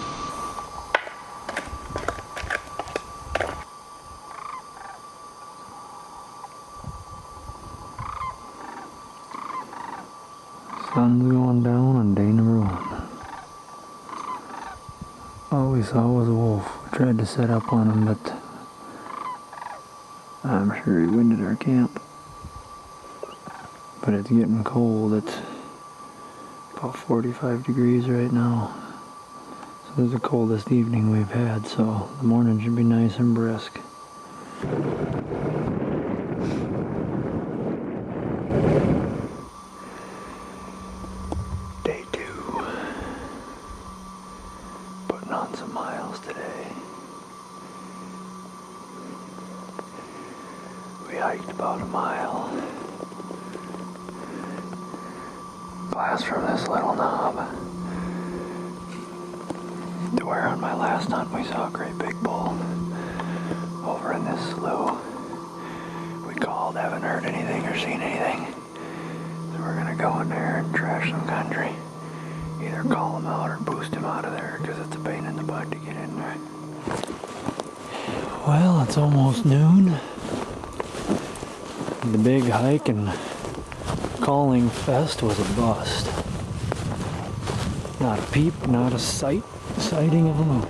Sun's going down on day number 1. All we saw was a wolf. We tried to set up on him, but I'm sure he winded our camp. But it's getting cold. It's about 45 degrees right now. So this is the coldest evening we've had, so the morning should be nice and brisk. We hiked about a mile. Glass from this little knob to where on my last hunt we saw a great big bull over in this slough. We called, haven't heard anything or seen anything. So we're gonna go in there and trash some country. Either call him out or boost him out of there, because it's a pain in the butt to get in there. Well, it's almost noon. The big hike and calling fest was a bust. Not a peep, not a sighting of a moose.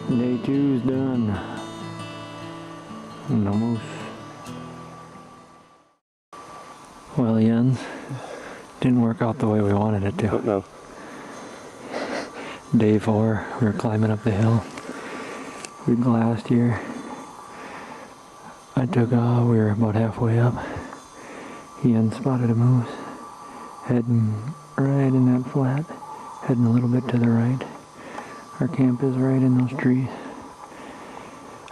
Day 2's done. No moose. Well, Jens, didn't work out the way we wanted it to. Oh, no. Day 4, we were climbing up the hill. We glassed here. I took off, we were about halfway up. Jens spotted a moose, heading right in that flat, heading a little bit to the right. Our camp is right in those trees.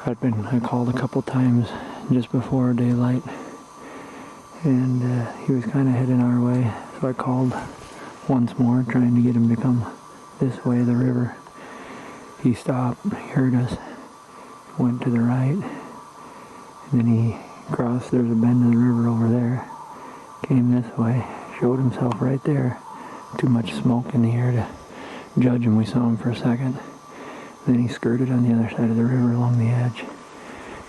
I called a couple times just before daylight, and he was kind of heading our way, so I called once more, trying to get him to come this way, the river. He stopped, he heard us, went to the right, and then he crossed, there's a bend in the river over there, came this way, showed himself right there. Too much smoke in the air to judge him. We saw him for a second. Then he skirted on the other side of the river along the edge.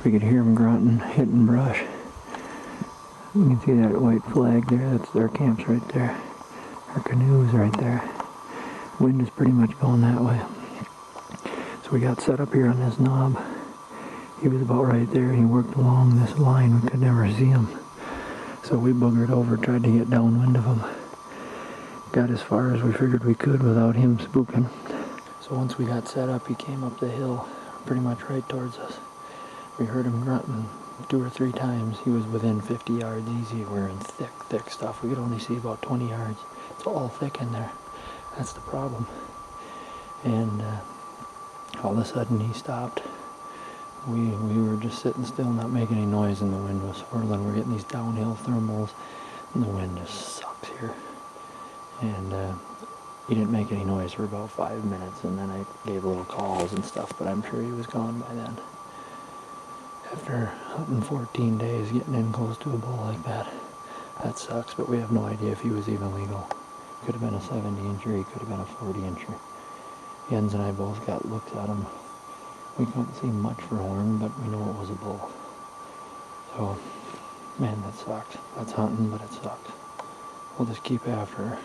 We could hear him grunting, hitting brush. You can see that white flag there, that's their camp's right there. Our canoe's right there. Wind is pretty much going that way. So we got set up here on this knob. He was about right there, and he worked along this line. We could never see him. So we boogered over, tried to get downwind of him. Got as far as we figured we could without him spooking. So once we got set up, he came up the hill, pretty much right towards us. We heard him grunting 2 or 3 times. He was within 50 yards easy. We're in thick stuff. We could only see about 20 yards. It's all thick in there. That's the problem. And all of a sudden he stopped. We were just sitting still, not making any noise, and the wind was swirling. We're getting these downhill thermals, and the wind just sucks here. And he didn't make any noise for about 5 minutes, and then I gave little calls and stuff, but I'm sure he was gone by then. After hunting 14 days, getting in close to a bull like that, that sucks, but we have no idea if he was even legal. Could have been a 70-incher, he could have been a 40-incher. Jens and I both got looks at him. We couldn't see much for horn, but we know it was a bull. So, man, that sucked. That's hunting, but it sucked. We'll just keep after her.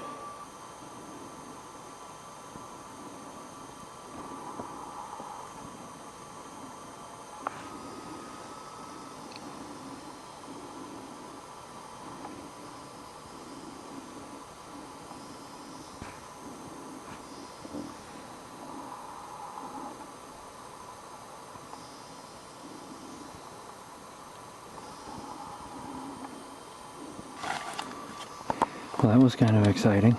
Well, that was kind of exciting.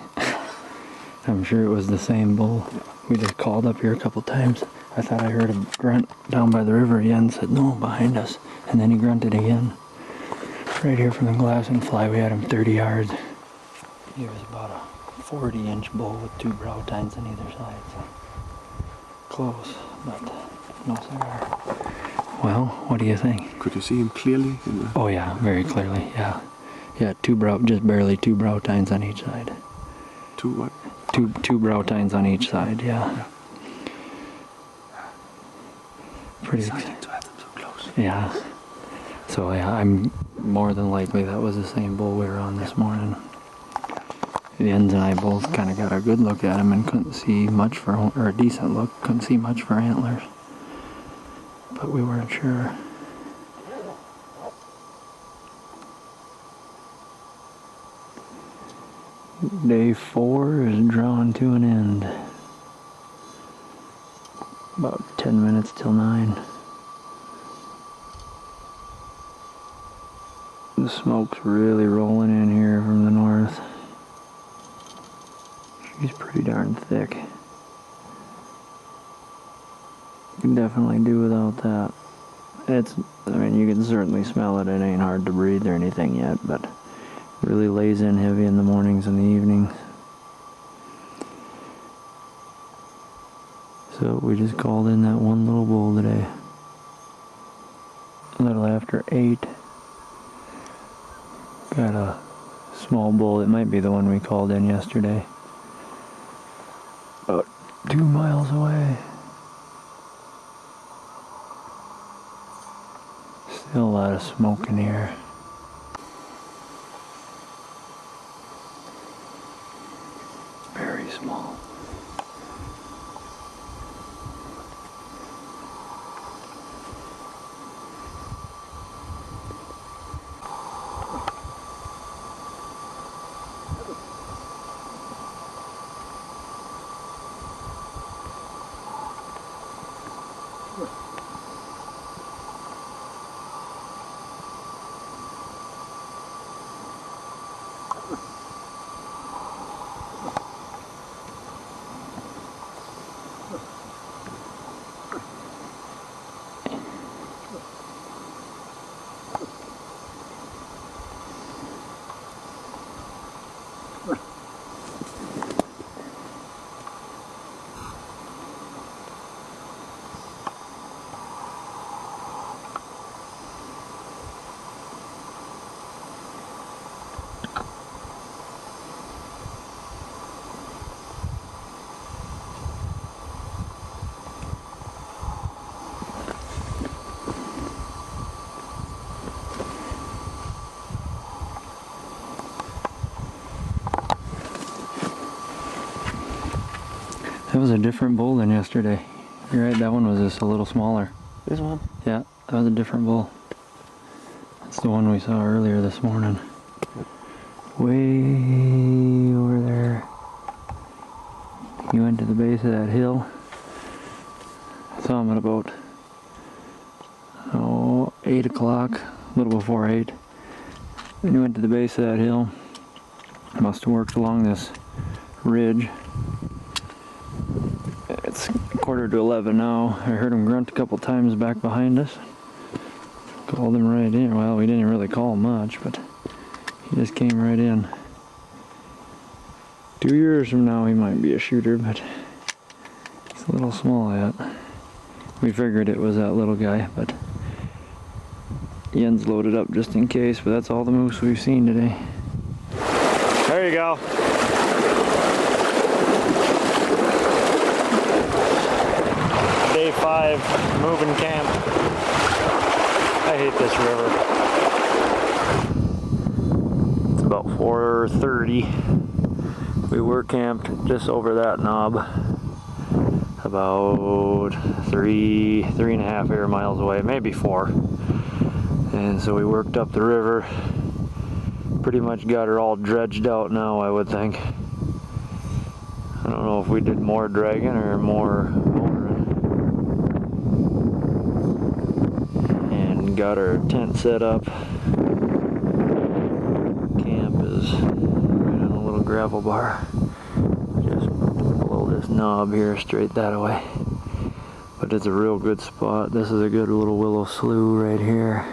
I'm sure it was the same bull. We just called up here a couple times. I thought I heard a grunt down by the river again. Said, no, behind us. And then he grunted again. Right here from the glass and fly, we had him 30 yards. He was about a 40-inch bull with 2 brow tines on either side. So close, but no cigar. Well, what do you think? Could you see him clearly? Oh yeah, very clearly, yeah. Yeah, just barely 2 brow tines on each side. 2 what? Two brow tines on each side, yeah. Pretty exciting to have them so close. Yeah. So yeah, I'm more than likely that was the same bull we were on this morning. The Jens and I both kind of got a good look at him and couldn't see much or a decent look, couldn't see much for antlers. But we weren't sure. Day 4 is drawing to an end. About 10 minutes till 9. The smoke's really rolling in here from the north. She's pretty darn thick. You can definitely do without that. I mean, you can certainly smell it. It ain't hard to breathe or anything yet, but really lays in heavy in the mornings and the evenings. So we just called in that one little bull today. A little after 8. Got a small bull. It might be the one we called in yesterday. About 2 miles away. Still a lot of smoke in here. Very small. That was a different bull than yesterday. You're right, that one was just a little smaller. This one? Yeah, that was a different bull. That's the one we saw earlier this morning. Way over there. He went to the base of that hill. I saw him at about 8 o'clock, a little before 8. Then he went to the base of that hill. Must have worked along this ridge. It's 10:45 now. I heard him grunt a couple times back behind us. Called him right in. Well, we didn't really call him much, but he just came right in. 2 years from now, he might be a shooter, but he's a little small yet. We figured it was that little guy, but Jens loaded up just in case, but that's all the moose we've seen today. There you go. Day 5, moving camp. I hate this river. It's about 4:30. We were camped just over that knob, about 3.5 air miles away, maybe 4. And so we worked up the river. Pretty much got her all dredged out now, I would think. I don't know if we did more dragging or more motors. And got our tent set up. Camp is right on a little gravel bar. Just below this knob here, straight that way. But it's a real good spot. This is a good little willow slough right here.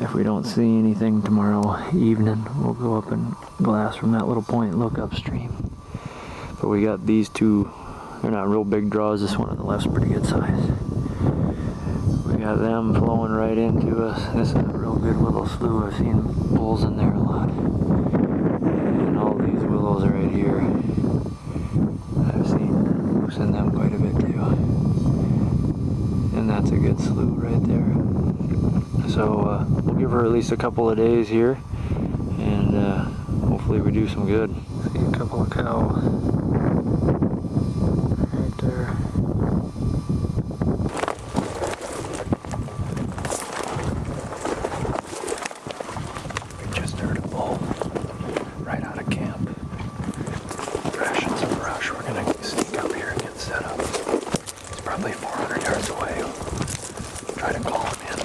If we don't see anything tomorrow evening, we'll go up and glass from that little point and look upstream. But we got these two, they're not real big draws. This one on the left's pretty good size. We got them flowing right into us. This is a real good willow slough. I've seen bulls in there a lot. And all these willows are right here. I've seen moose in them quite a bit too. And that's a good slough right there. So we'll give her at least a couple of days here, and hopefully we do some good. See a couple of cow right there. We just heard a bull right out of camp, thrashing some brush. We're gonna sneak up here and get set up. He's probably 400 yards away. Try to call him in.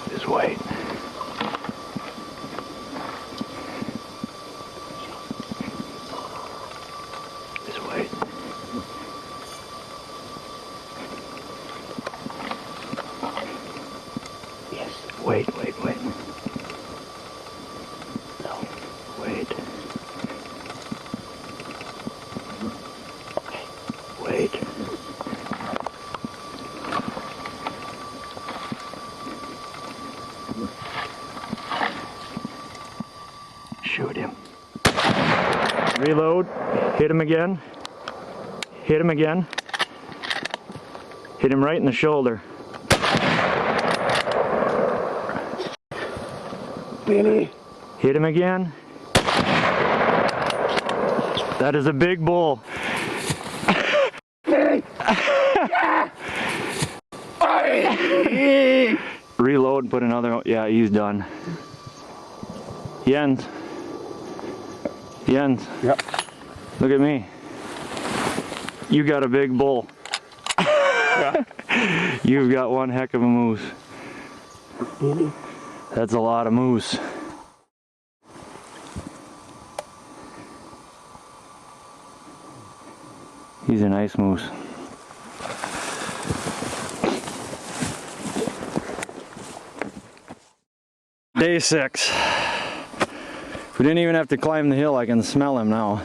Just wait. Just wait. Wait. No, wait. Okay, wait. Shoot him. Reload. Hit him again. Hit him again. Hit him right in the shoulder. Billy. Hit him again. That is a big bull. Reload and put another. Yeah, he's done. Jens. Yep. Look at me. You got a big bull. Yeah. You've got one heck of a moose. Billy. That's a lot of moose. He's a nice moose. Day 6. We didn't even have to climb the hill. I can smell him now.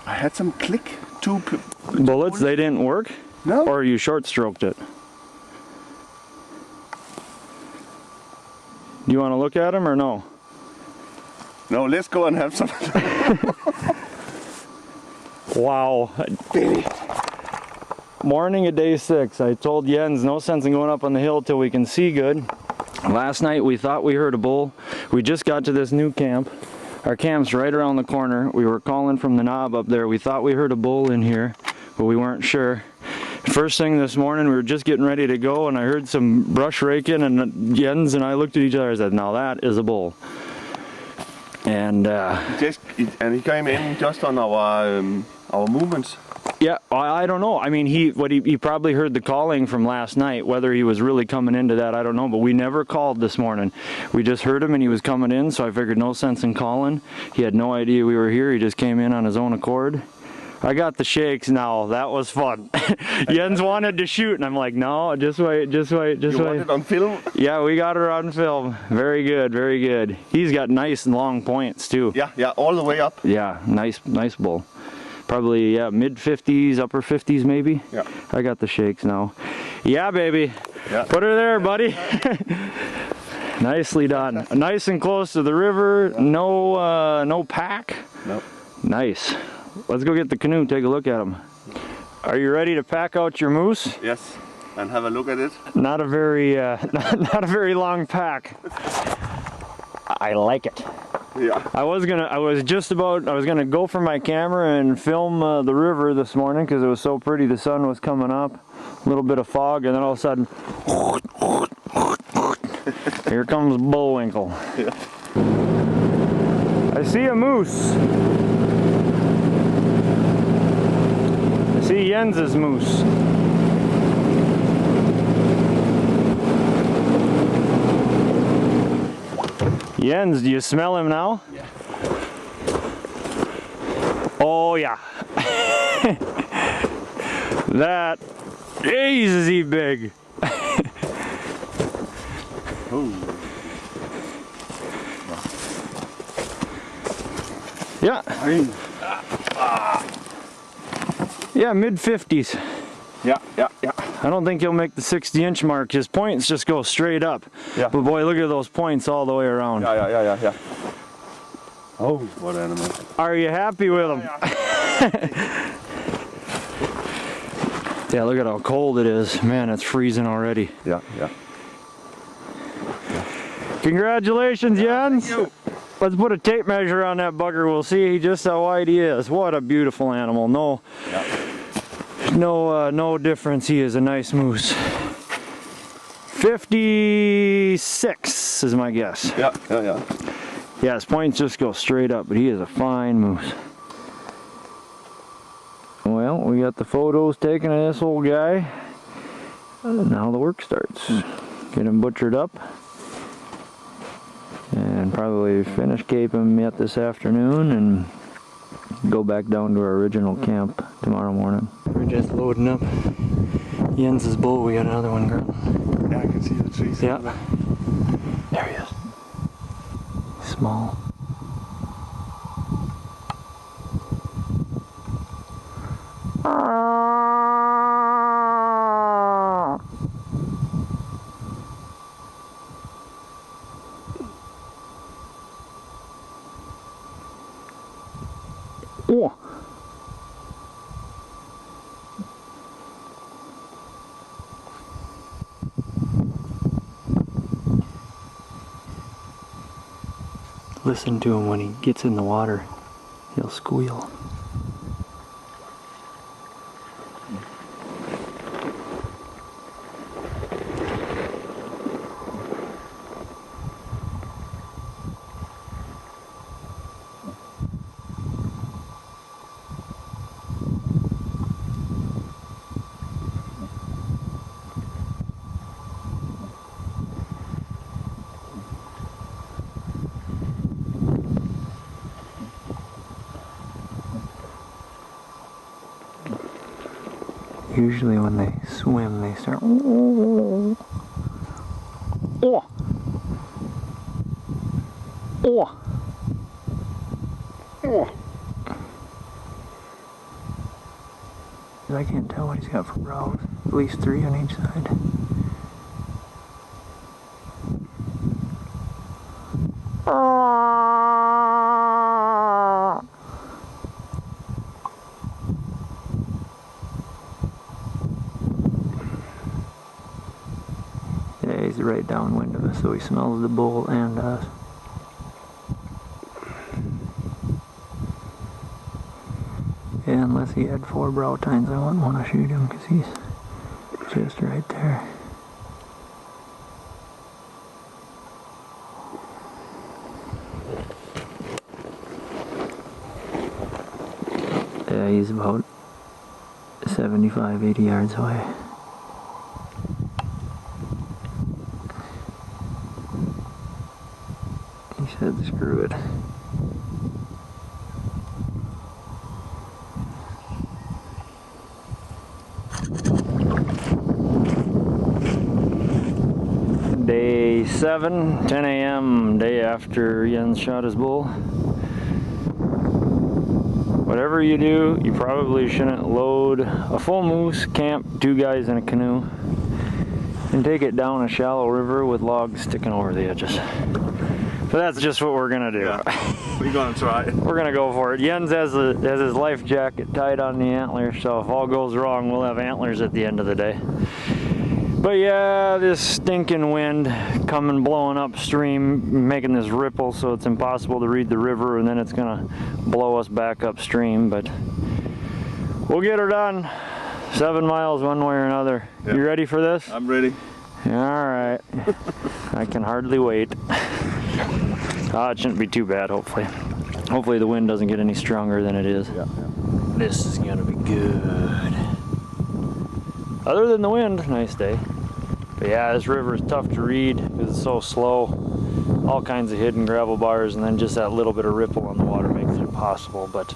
I had some click. Two bullets, they didn't work? No. Or you short stroked it? Do you want to look at him or no? No, let's go and have some. Wow. Billy. Morning of day 6. I told Jens no sense in going up on the hill till we can see good. Last night we thought we heard a bull. We just got to this new camp. Our camp's right around the corner. We were calling from the knob up there. We thought we heard a bull in here, but we weren't sure. First thing this morning, we were just getting ready to go, and I heard some brush raking, and Jens and I looked at each other and said, now that is a bull. And And he came in just on our movements. Yeah, I don't know. I mean, he probably heard the calling from last night. Whether he was really coming into that, I don't know. But we never called this morning. We just heard him and he was coming in, so I figured no sense in calling. He had no idea we were here. He just came in on his own accord. I got the shakes now. That was fun. Jens wanted to shoot, and I'm like, no, just wait, just wait, just wait. You want it on film? Yeah, we got her on film. Very good, very good. He's got nice and long points too. Yeah, all the way up. Yeah, nice bull. Probably, yeah, mid 50s, upper 50s maybe. Yeah. I got the shakes now. Yeah, baby. Yeah. Put her there, buddy. Nicely done. Nice and close to the river. Yeah. No pack. Nope. Nice. Let's go get the canoe, take a look at them. Are you ready to pack out your moose? Yes, and have a look at it. Not a very, not a very long pack. I like it. Yeah. I was gonna go for my camera and film the river this morning because it was so pretty. The sun was coming up, a little bit of fog, and then all of a sudden, here comes Bullwinkle. Yeah. I see a moose. I see Jens's moose. Jens, do you smell him now? Yeah. Oh yeah. That, jeez, is he big. Oh. Yeah. Yeah, mid 50s. Yeah. I don't think he'll make the 60-inch mark. His points just go straight up. Yeah. But boy, look at those points all the way around. Yeah. Oh, what animal. Are you happy with him? Yeah, look at how cold it is. Man, it's freezing already. Yeah. Congratulations, Jens. Thank you. Let's put a tape measure on that bugger. We'll see just how wide he is. What a beautiful animal. No difference. He is a nice moose. 56 is my guess. Yeah. Yeah, his points just go straight up, but he is a fine moose. Well, we got the photos taken of this old guy. Now the work starts. Get him butchered up. And probably finish cape him yet this afternoon and go back down to our original camp tomorrow morning. We're just loading up Jens's bull. We got another one, girl. Yeah, I can see the trees. Yeah. There he is. Small. Oh. Listen to him when he gets in the water. He'll squeal. Usually when they swim, they start. Oh. Oh. Oh. Oh. I can't tell what he's got for brows. At least 3 on each side. Yeah, he's right downwind of us, so he smells the bull and us. Yeah, unless he had 4 brow tines, I wouldn't want to shoot him because he's just right there. Yeah, he's about 75, 80 yards away. He said screw it. Day 7, 10 a.m., day after Jens shot his bull. Whatever you do, you probably shouldn't load a full moose, camp 2 guys in a canoe, and take it down a shallow river with logs sticking over the edges. But that's just what we're gonna do. Yeah. We're gonna try. We're gonna go for it. Jens has his life jacket tied on the antler, so if all goes wrong, we'll have antlers at the end of the day. But yeah, this stinking wind coming blowing upstream, making this ripple so it's impossible to read the river, and then it's gonna blow us back upstream, but we'll get her done. 7 miles one way or another. Yep. You ready for this? I'm ready. All right. I can hardly wait. It shouldn't be too bad, hopefully. Hopefully the wind doesn't get any stronger than it is. Yeah. This is gonna be good. Other than the wind, nice day. But yeah, this river is tough to read because it's so slow. All kinds of hidden gravel bars, and then just that little bit of ripple on the water makes it impossible, but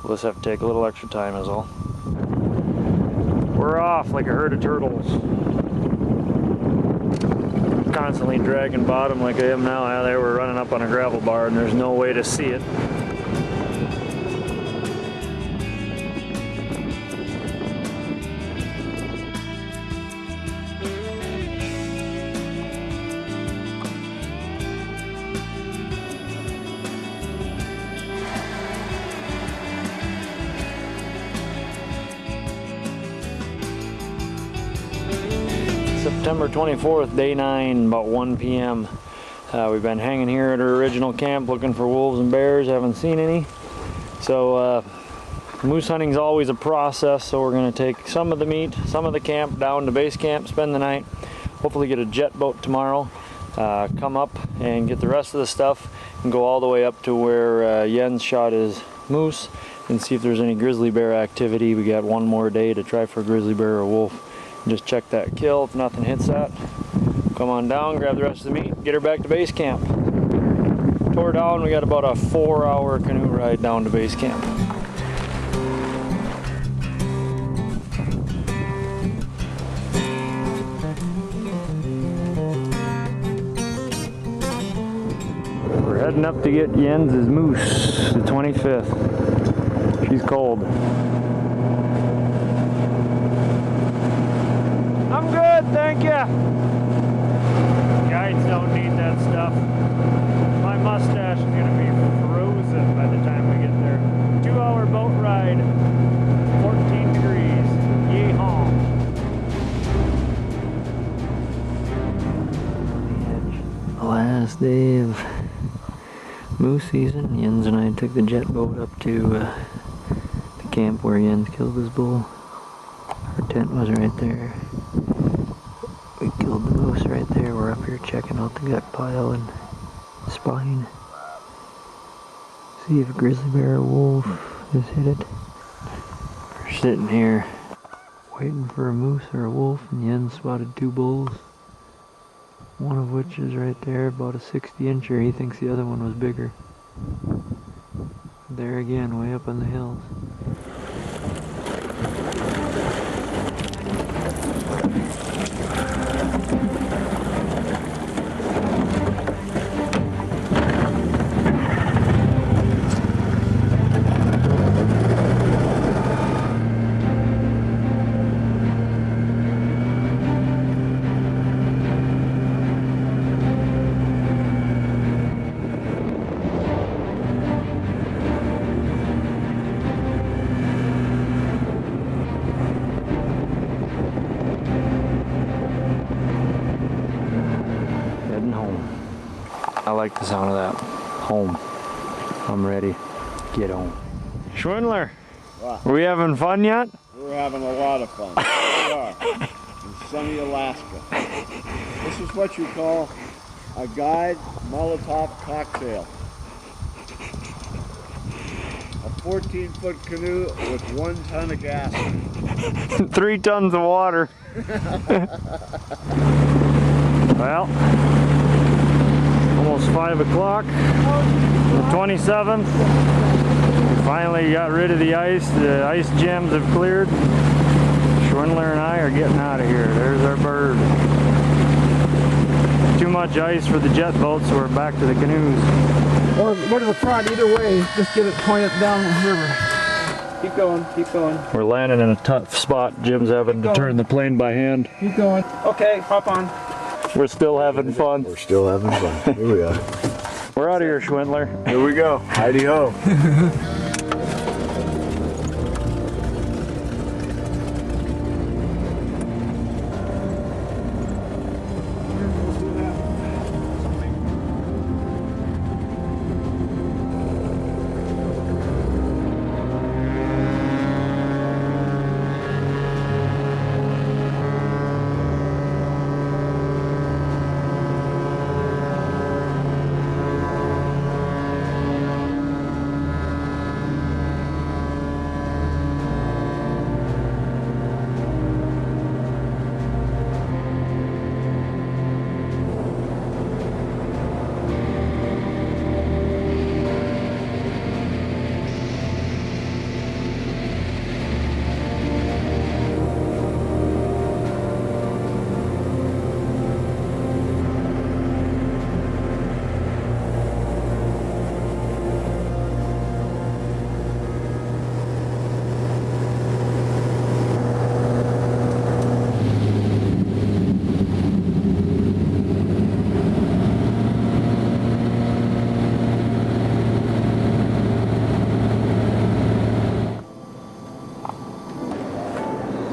we'll just have to take a little extra time is all. We're off like a herd of turtles. Constantly dragging bottom like I am now. Out there we're running up on a gravel bar and there's no way to see it. September 24th, day 9, about 1 p.m. We've been hanging here at our original camp looking for wolves and bears, haven't seen any. So moose hunting is always a process, so we're going to take some of the meat, some of the camp down to base camp, spend the night, hopefully get a jet boat tomorrow, come up and get the rest of the stuff and go all the way up to where Jens shot his moose and see if there's any grizzly bear activity. We got one more day to try for a grizzly bear or wolf. Just check that kill. If nothing hits that, come on down, grab the rest of the meat, get her back to base camp. Tore down, we got about a 4-hour canoe ride down to base camp. We're heading up to get Jens's moose, the 25th. She's cold. I'm good, thank you. Guides don't need that stuff. My mustache is gonna be frozen by the time we get there. 2-hour boat ride, 14 degrees. Yeehaw. Last day of moose season. Jens and I took the jet boat up to the camp where Jens killed his bull. Our tent was right there. We killed the moose right there. We're up here checking out the gut pile and spine. See if a grizzly bear or wolf has hit it. We're sitting here waiting for a moose or a wolf, and Jens spotted 2 bulls. One of which is right there, about a 60-incher. He thinks the other one was bigger. There again, way up on the hills. I like the sound of that. Home. I'm ready. Get home. Schwindler, What? are we having fun yet? We're having a lot of fun. We are. In sunny Alaska. This is what you call a guide Molotov cocktail. A 14-foot canoe with 1 ton of gas in it. 3 tons of water. Well, almost 5 o'clock, the 27th. We finally got rid of the ice. The ice jams have cleared. Schwindler and I are getting out of here. There's our bird. Too much ice for the jet boat, so we're back to the canoes. Or go to the front, either way, just get it pointed down the river. Keep going, keep going. We're landing in a tough spot. Jim's having to turn the plane by hand. Keep going. Okay, hop on. We're still having fun. We're still having fun. Here we are. We're out of here, Schwindler. Here we go. Heidi ho.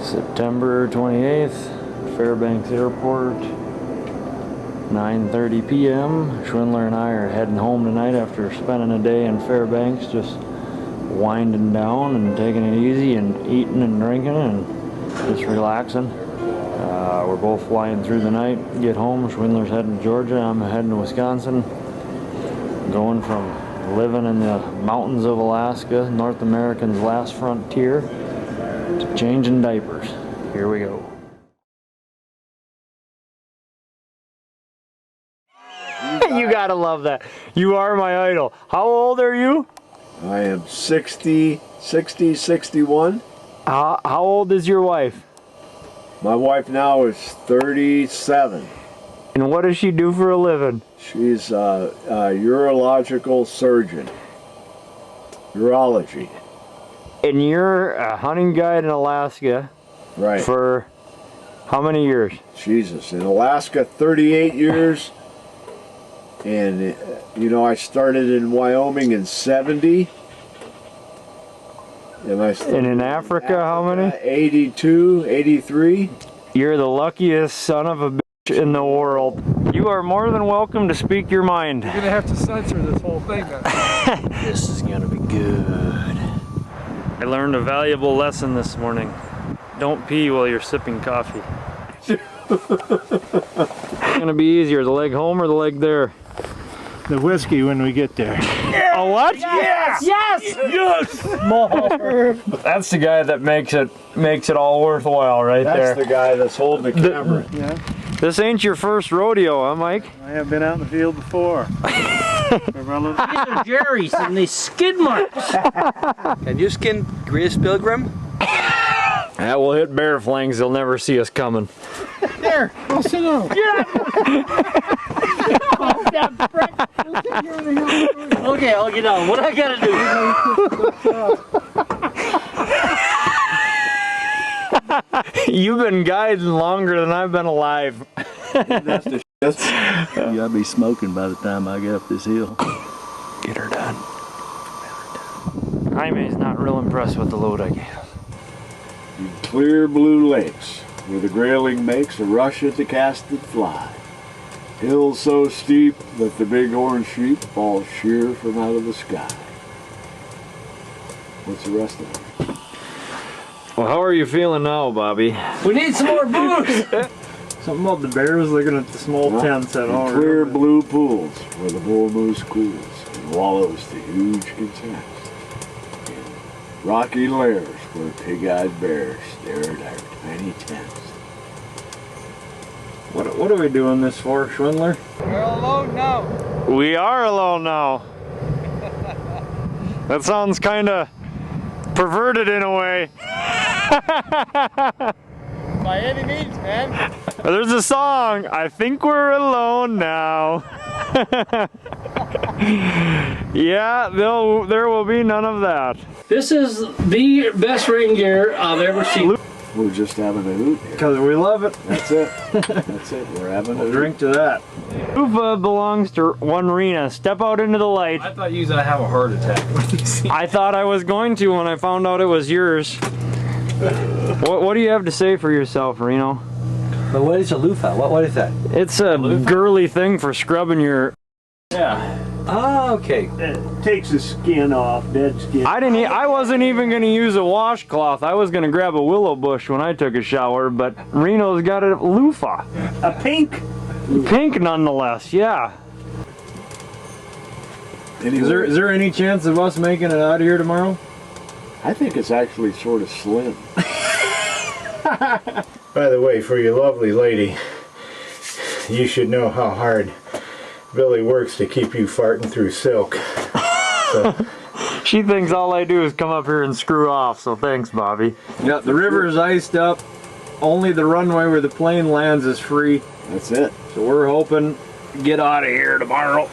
September 28th, Fairbanks Airport, 9:30 p.m. Schwindler and I are heading home tonight after spending a day in Fairbanks, just winding down and taking it easy and eating and drinking and just relaxing. We're both flying through the night, get home. Schwindler's heading to Georgia, I'm heading to Wisconsin. Going from living in the mountains of Alaska, North America's last frontier, to changing diapers. Here we go. You gotta love that. You are my idol. How old are you? I am 61. How old is your wife? My wife now is 37. And what does she do for a living? She's a urological surgeon. Urology. And you're a hunting guide in Alaska. Right. For how many years? Jesus, in Alaska 38 years. And, you know, I started in Wyoming in 70. And in Africa, how many? 82, 83. You're the luckiest son of a bitch in the world. You are more than welcome to speak your mind. You're gonna have to censor this whole thing then. This is gonna be good. I learned a valuable lesson this morning. Don't pee while you're sipping coffee. It's gonna be easier, the leg home or the leg there? The whiskey when we get there. Yeah! A what? Yes! Yes! Yes! That's the guy that makes it all worthwhile right there. That's the guy that's holding the camera. Yeah. This ain't your first rodeo, huh, Mike? I have been out in the field before. These are Jerry's and they skid marks. Can you skin Grizzly Pilgrim? That will hit bear flanks, they'll never see us coming. There, go sit down. Okay, I'll get down. What I gotta do? You've been guiding longer than I've been alive. That's the I'll be smoking by the time I get up this hill. Get her done. Jaime's not real impressed with the load I gave him. Clear blue lakes, where the grayling makes a rush at the casted fly. Hills so steep that the bighorn sheep falls sheer from out of the sky. What's the rest of it? Well, how are you feeling now, Bobby? We need some more booze. Something about the bears looking at the small tents at all. Clear blue pools, where the bull moose cools and wallows to huge content in Rocky lairs where pig-eyed bears stare at our tiny tents. What are we doing this for, Schwindler? We're alone now. We are alone now. That sounds kind of perverted in a way. By any means, man. There's a song, I think we're alone now. Yeah, there will be none of that. This is the best rain gear I've ever seen. We're just having a hoot here. Because we love it. That's it. That's it. We're having a We'll hoot. drink to that. Loofah belongs to one Rena. Step out into the light. I thought you was gonna have a heart attack. I thought I was going to when I found out it was yours. What do you have to say for yourself, Reno? But what is a loofah? What is that? It's a girly thing for scrubbing your... Yeah. Ah, okay. It takes the skin off, dead skin. I wasn't even going to use a washcloth. I was going to grab a willow bush when I took a shower, but Reno's got a loofah. A pink. Pink nonetheless, yeah. Anyway, Is there any chance of us making it out of here tomorrow? I think it's actually sort of slim. By the way, for your lovely lady, you should know how hard Billy works to keep you farting through silk. So. She thinks all I do is come up here and screw off, so thanks, Bobby. Yeah, the river is iced up. Only the runway where the plane lands is free. That's it. So we're hoping to get out of here tomorrow.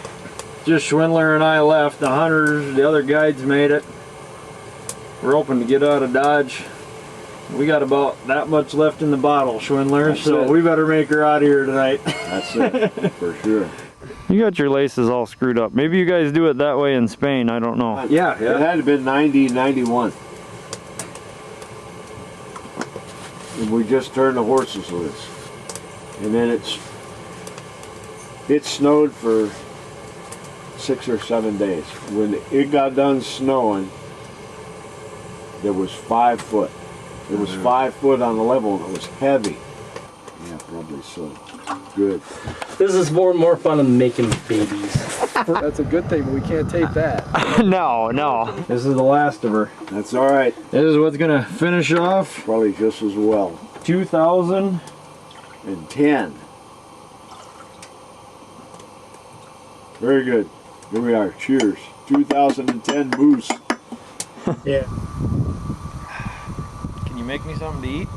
Just Schwindler and I left. The hunters, the other guides made it. We're hoping to get out of Dodge. We got about that much left in the bottle, Schwindler, That's so it. we better make her out of here tonight. That's it, for sure. You got your laces all screwed up. Maybe you guys do it that way in Spain, I don't know. Yeah. It had to have been 90, 91. And we just turned the horses loose. And then it snowed for 6 or 7 days. When it got done snowing, there was 5 foot. It was 5 foot on the level and it was heavy. Yeah, probably so. Good. This is more fun than making babies. That's a good thing, but we can't take that. No. This is the last of her. That's all right. This is what's gonna finish off Probably just as well. 2010. Very good. Here we are. Cheers. 2010 Moose. Yeah. Can you make me something to eat?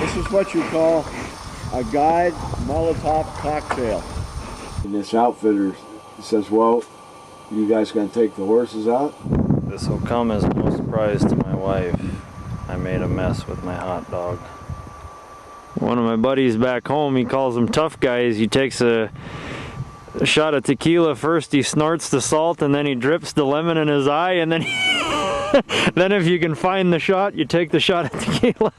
This is what you call a guide Molotov cocktail. And this outfitter says, well, you guys gonna take the horses out? This will come as no surprise to my wife. I made a mess with my hot dog. One of my buddies back home, he calls them tough guys. He takes a shot of tequila first, he snorts the salt, and then he drips the lemon in his eye, and then then if you can find the shot, you take the shot of tequila.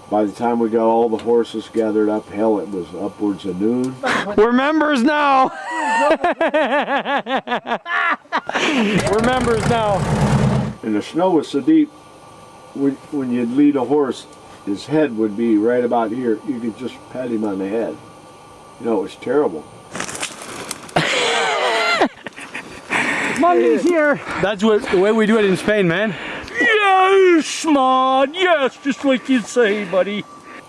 By the time we got all the horses gathered up, hell, it was upwards of noon. We're members now! We're members now. And the snow was so deep, when you'd lead a horse, his head would be right about here. You could just pat him on the head. You know, it was terrible. Monday's here. That's the way we do it in Spain, man. Yes, man. Yes, just like you say, buddy.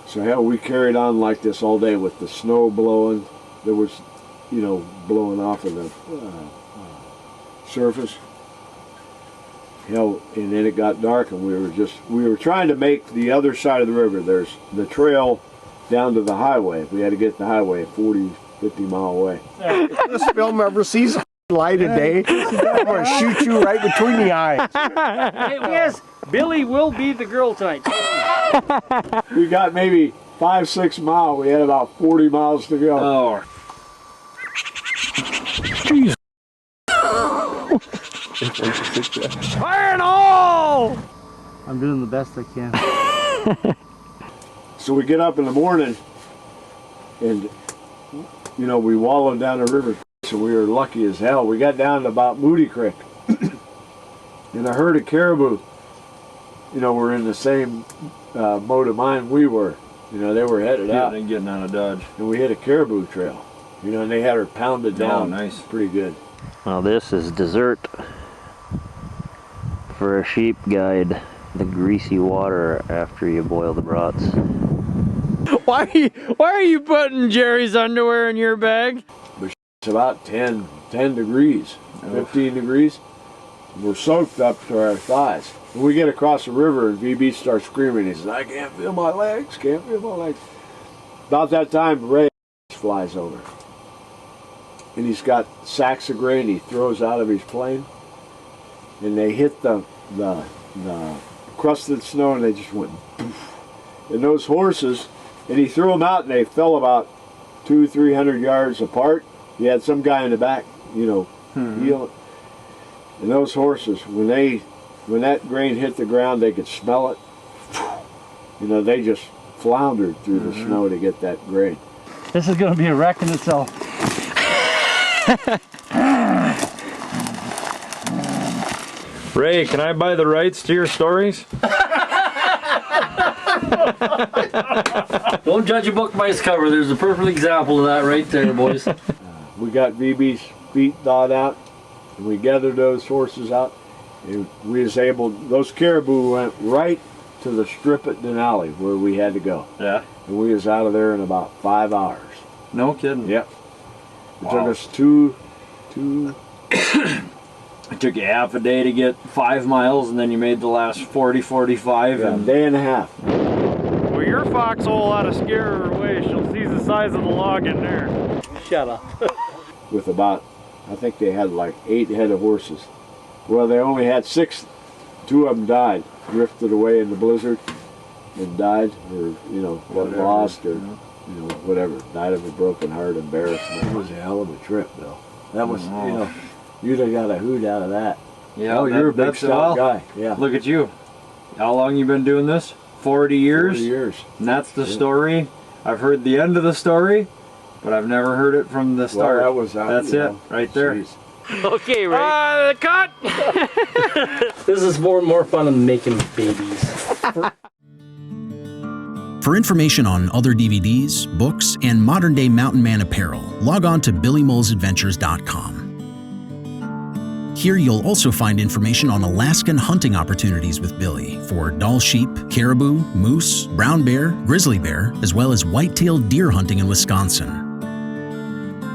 So hell, we carried on like this all day with the snow blowing. There was, you know, blowing off of the surface. Hell, and then it got dark and we were trying to make the other side of the river. There's the trail down to the highway. We had to get the highway 40, 50 mile away. If this film ever sees a light of day, I'm going to shoot you right between the eyes. Yes, Billy will be the girl type. We got maybe 5, 6 miles. We had about 40 miles to go. Oh. Jeez. Fire and all! I'm doing the best I can. So we get up in the morning and, you know, we wallowed down the river. So we were lucky as hell. We got down to about Moody Creek. And a herd of caribou, you know, were in the same mode of mind we were. You know, they were headed out. And getting out of Dodge. And we hit a caribou trail. You know, and they had her pounded down. Oh, nice. Pretty good. Well, this is dessert. for a sheep guide, the greasy water after you boil the brats. Why are you putting Jerry's underwear in your bag? It's about 10 degrees, 15 degrees. We're soaked up to our thighs. When we get across the river and VB starts screaming, he says, I can't feel my legs, can't feel my legs. About that time, Ray flies over. And he's got sacks of grain he throws out of his plane. And they hit the crusted snow and they just went poof. And those horses, and he threw them out and they fell about 200-300 yards apart. He had some guy in the back, you know, healing. And those horses, when that grain hit the ground, they could smell it. You know, they just floundered through the snow to get that grain. This is going to be a wreck in itself. Ray, can I buy the rights to your stories? Don't judge a book by its cover. There's a perfect example of that right there, boys. We got VB's feet thawed out, and we gathered those horses out, and we was able, those caribou went right to the strip at Denali where we had to go. Yeah. And we was out of there in about 5 hours. No kidding. Yep. It took us two It took you half a day to get 5 miles, and then you made the last 40, 45. Yeah, a day and a half. Well, your foxhole ought to scare her away. She'll see the size of the log in there. Shut up. With about, I think they had like 8 head of horses. Well, they only had 6. 2 of them died, drifted away in the blizzard and died, or, you know, got lost, or, you know, whatever. Died of a broken heart, embarrassment. It was a hell of a trip, though. That was, you know, you'd have got a hoot out of that. Yeah, oh, you're a big stout guy. Yeah. Look at you. How long you been doing this? 40 years? 40 years. And that's the story. I've heard the end of the story, but I've never heard it from the start. Well, that was that's it, right there. Geez. Okay, Ray. Cut! This is more fun than making babies. For information on other DVDs, books, and modern-day mountain man apparel, log on to BillyMolesAdventures.com. Here you'll also find information on Alaskan hunting opportunities with Billy for Dall sheep, caribou, moose, brown bear, grizzly bear, as well as white-tailed deer hunting in Wisconsin.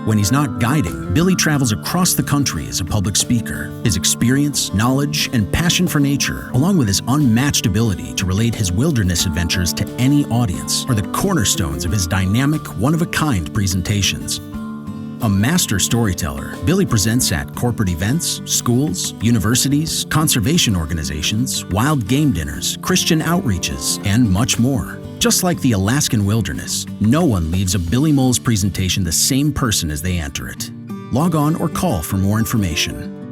When he's not guiding, Billy travels across the country as a public speaker. His experience, knowledge, and passion for nature, along with his unmatched ability to relate his wilderness adventures to any audience, are the cornerstones of his dynamic, one-of-a-kind presentations. A master storyteller, Billy presents at corporate events, schools, universities, conservation organizations, wild game dinners, Christian outreaches, and much more. Just like the Alaskan wilderness, no one leaves a Billy Moles presentation the same person as they enter it. Log on or call for more information.